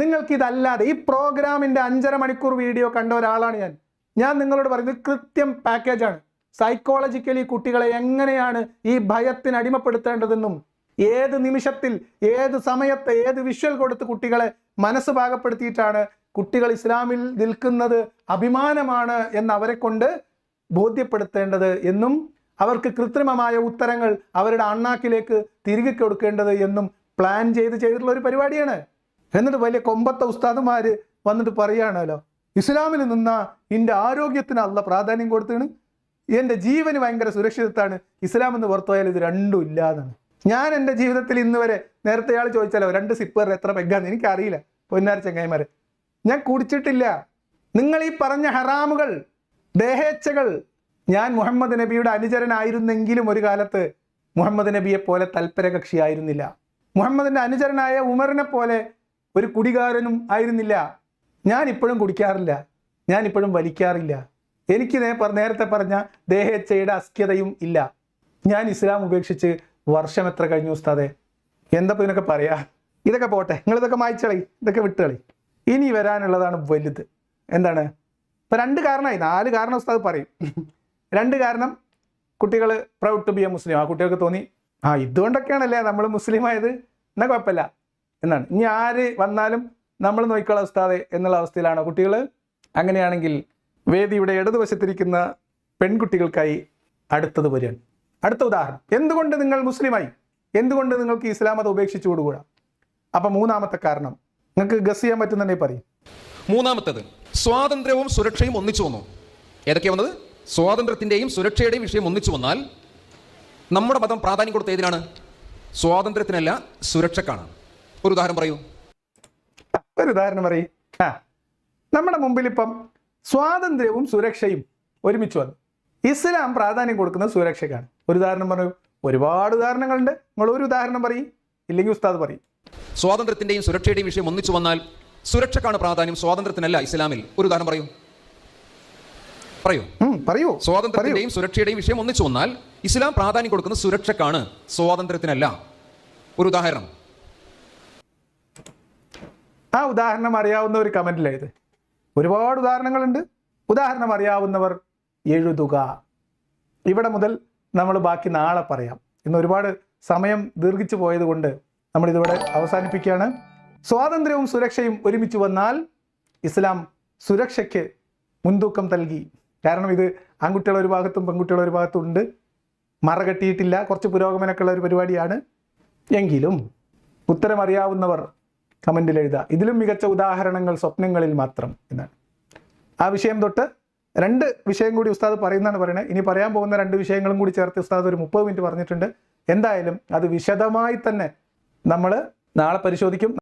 നിങ്ങൾക്ക് ഇതല്ലാതെ ഈ പ്രോഗ്രാമിന്റെ 5.5 മണിക്കൂർ വീഡിയോ കണ്ട ഒരാളാണ് ഞാൻ നിങ്ങളോട് പറയുന്നത് കൃത്യം പാക്കേജാണ്. സൈക്കോളജിക്കലി കുട്ടികളെ എങ്ങനെയാണ് ഈ ഭയത്തിന് അടിമപ്പെടുത്തേണ്ടതെന്നും ഏത് നിമിഷത്തിൽ ഏത് സമയത്ത് ഏത് വിഷ്വൽ കൊടുത്ത് കുട്ടികളെ മനസ്സ് പാകപ്പെടുത്തിയിട്ടാണ് കുട്ടികൾ ഇസ്ലാമിൽ നിൽക്കുന്നത് അഭിമാനമാണ് എന്ന് അവരെ കൊണ്ട് ബോധ്യപ്പെടുത്തേണ്ടത് എന്നും അവർക്ക് കൃത്രിമമായ ഉത്തരങ്ങൾ അവരുടെ അണ്ണാക്കിലേക്ക് തിരികെ കൊടുക്കേണ്ടത് എന്നും പ്ലാൻ ചെയ്തിട്ടുള്ള ഒരു പരിപാടിയാണ്. എന്നിട്ട് വലിയ കൊമ്പത്തെ ഉസ്താദുമാര് വന്നിട്ട് പറയുകയാണല്ലോ, ഇസ്ലാമിൽ നിന്ന എൻ്റെ ആരോഗ്യത്തിന് അള്ള പ്രാധാന്യം കൊടുത്താണ്, എൻ്റെ ജീവന് ഭയങ്കര സുരക്ഷിതത്താണ്, ഇസ്ലാം എന്ന് പുറത്തുപോയാൽ ഇത് രണ്ടും ഇല്ലാന്നാണ്. ഞാൻ എൻ്റെ ജീവിതത്തിൽ ഇന്ന് വരെ, നേരത്തെ ആൾ ചോദിച്ചാലോ 2 സിപ്പർ എത്ര പെഗ്ഗാന്ന് എനിക്കറിയില്ല, പൊന്നാര ചങ്ങായിമാരെ, ഞാൻ കുടിച്ചിട്ടില്ല. നിങ്ങൾ ഈ പറഞ്ഞ ഹറാമുകൾ, ദേഹേച്ഛകൾ, ഞാൻ മുഹമ്മദ് നബിയുടെ അനുചരനായിരുന്നെങ്കിലും ഒരു കാലത്ത് മുഹമ്മദ് നബിയെ പോലെ തൽപരകക്ഷിയായിരുന്നില്ല. മുഹമ്മദിന്റെ അനുചരനായ ഉമറിനെ പോലെ ഒരു കുടികാരനും ആയിരുന്നില്ല. ഞാൻ ഇപ്പോഴും കുടിക്കാറില്ല, ഞാൻ ഇപ്പോഴും വലിക്കാറില്ല. എനിക്ക് നേരത്തെ പറഞ്ഞ ദേഹേച്ഛയുടെ അസ്ക്യതയും ഇല്ല. ഞാൻ ഇസ്ലാം ഉപേക്ഷിച്ച് വർഷം എത്ര കഴിഞ്ഞു ഉസ്താദെ? എന്താ ഇതിനൊക്കെ പറയാ? ഇതൊക്കെ പോട്ടെ, നിങ്ങളിതൊക്കെ മായ്ച്ചളി, ഇതൊക്കെ വിട്ടുകളി. ഇനി വരാനുള്ളതാണ് വലുത്. എന്താണ്? ഇപ്പം 2 കാരണമായി, 4 കാരണം ഉസ്താദ് പറയും. 2 കാരണം, കുട്ടികൾ proud to B a Muslim. ആ കുട്ടികൾക്ക് തോന്നി ഇതുകൊണ്ടൊക്കെയാണല്ലേ നമ്മൾ മുസ്ലിം ആയത്, എന്നാൽ കുഴപ്പമില്ല എന്നാണ്. ഇനി ആര് വന്നാലും നമ്മൾ നോക്കിക്കോളാം ഉസ്താദെ എന്നുള്ള അവസ്ഥയിലാണോ കുട്ടികൾ? അങ്ങനെയാണെങ്കിൽ വേദിയുടെ ഇടതുവശത്തിരിക്കുന്ന പെൺകുട്ടികൾക്കായി അടുത്തത് വരികയാണ്. അടുത്ത ഉദാഹരണം, എന്തുകൊണ്ട് നിങ്ങൾ മുസ്ലിമായി, എന്തുകൊണ്ട് നിങ്ങൾക്ക് ഇസ്ലാം മതം ഉപേക്ഷിച്ചു കൊടുകൂടാ? അപ്പം 3ാമത്തെ കാരണം നിങ്ങൾക്ക് ഗസ് ചെയ്യാൻ പറ്റുന്നുണ്ടെങ്കിൽ പറയും. 3ാമത്തേത്, സ്വാതന്ത്ര്യവും സുരക്ഷയും ഒന്നിച്ചു വന്നു. ഏതൊക്കെയാ വന്നത്? സ്വാതന്ത്ര്യത്തിന്റെയും സുരക്ഷയുടെയും വിഷയം ഒന്നിച്ചു വന്നാൽ നമ്മുടെ മതം പ്രാധാന്യം കൊടുത്ത ഏതിനാണ്? സ്വാതന്ത്ര്യത്തിനല്ല, സുരക്ഷക്കാണ്. ഒരു ഉദാഹരണം പറയൂ. ഒരു ഉദാഹരണം പറയും. നമ്മുടെ മുമ്പിൽ ഇപ്പം സ്വാതന്ത്ര്യവും സുരക്ഷയും ഒരുമിച്ച് വന്നു. ഇസ്ലാം പ്രാധാന്യം കൊടുക്കുന്നത് സുരക്ഷയ്ക്കാണ്. ഒരു ഉദാഹരണം പറയൂ. ഒരുപാട് ഉദാഹരണങ്ങളുണ്ട്, നിങ്ങൾ ഒരു ഉദാഹരണം പറയും, ഇല്ലെങ്കിൽ ഉസ്താദ് പറയും. സ്വാതന്ത്ര്യത്തിന്റെയും സുരക്ഷയുടെയും വിഷയം ഒന്നിച്ചു വന്നാൽ സുരക്ഷക്കാണ് പ്രാധാന്യം, സ്വാതന്ത്ര്യത്തിനല്ല ഇസ്ലാമിൽ. ഒരു ഉദാഹരണം പറയൂ. പറയൂ. സ്വാതന്ത്ര്യത്തിന്റെയും സുരക്ഷയുടെയും വിഷയം ഒന്നിച്ചു വന്നാൽ ഇസ്ലാം പ്രാധാന്യം കൊടുക്കുന്നത് സുരക്ഷക്കാണ്, സ്വാതന്ത്ര്യത്തിനല്ല. ഒരു ഉദാഹരണം. ആ ഉദാഹരണം അറിയാവുന്ന ഒരു കമന്റിലായത്. ഒരുപാട് ഉദാഹരണങ്ങളുണ്ട്. ഉദാഹരണം അറിയാവുന്നവർ എഴുതുക. ഇവിടെ മുതൽ നമ്മൾ ബാക്കി നാളെ പറയാം. ഇന്ന് ഒരുപാട് സമയം ദീർഘിച്ചു പോയത് കൊണ്ട് നമ്മളിതിവിടെ അവസാനിപ്പിക്കുകയാണ്. സ്വാതന്ത്ര്യവും സുരക്ഷയും ഒരുമിച്ച് വന്നാൽ ഇസ്ലാം സുരക്ഷയ്ക്ക് മുൻതൂക്കം നൽകി. കാരണം ഇത് ആൺകുട്ടികൾ ഒരു ഭാഗത്തും പെൺകുട്ടികൾ ഒരു ഭാഗത്തും ഉണ്ട്, മറകെട്ടിയിട്ടില്ല, കുറച്ച് പുരോഗമനമൊക്കെ ഉള്ള ഒരു പരിപാടിയാണ്. എങ്കിലും ഉത്തരം അറിയാവുന്നവർ കമൻറ്റിൽ എഴുതുക. ഇതിലും മികച്ച ഉദാഹരണങ്ങൾ സ്വപ്നങ്ങളിൽ മാത്രം എന്നാണ്. ആ വിഷയം തൊട്ട് 2 വിഷയം കൂടി ഉസ്താദ് പറയുന്നതാണ് പറയുന്നത്. ഇനി പറയാൻ പോകുന്ന 2 വിഷയങ്ങളും കൂടി ചേർത്ത് ഉസ്താദ് ഒരു 30 മിനിറ്റ് പറഞ്ഞിട്ടുണ്ട്. എന്തായാലും അത് വിശദമായി തന്നെ നമ്മൾ നാളെ പരിശോധിക്കും.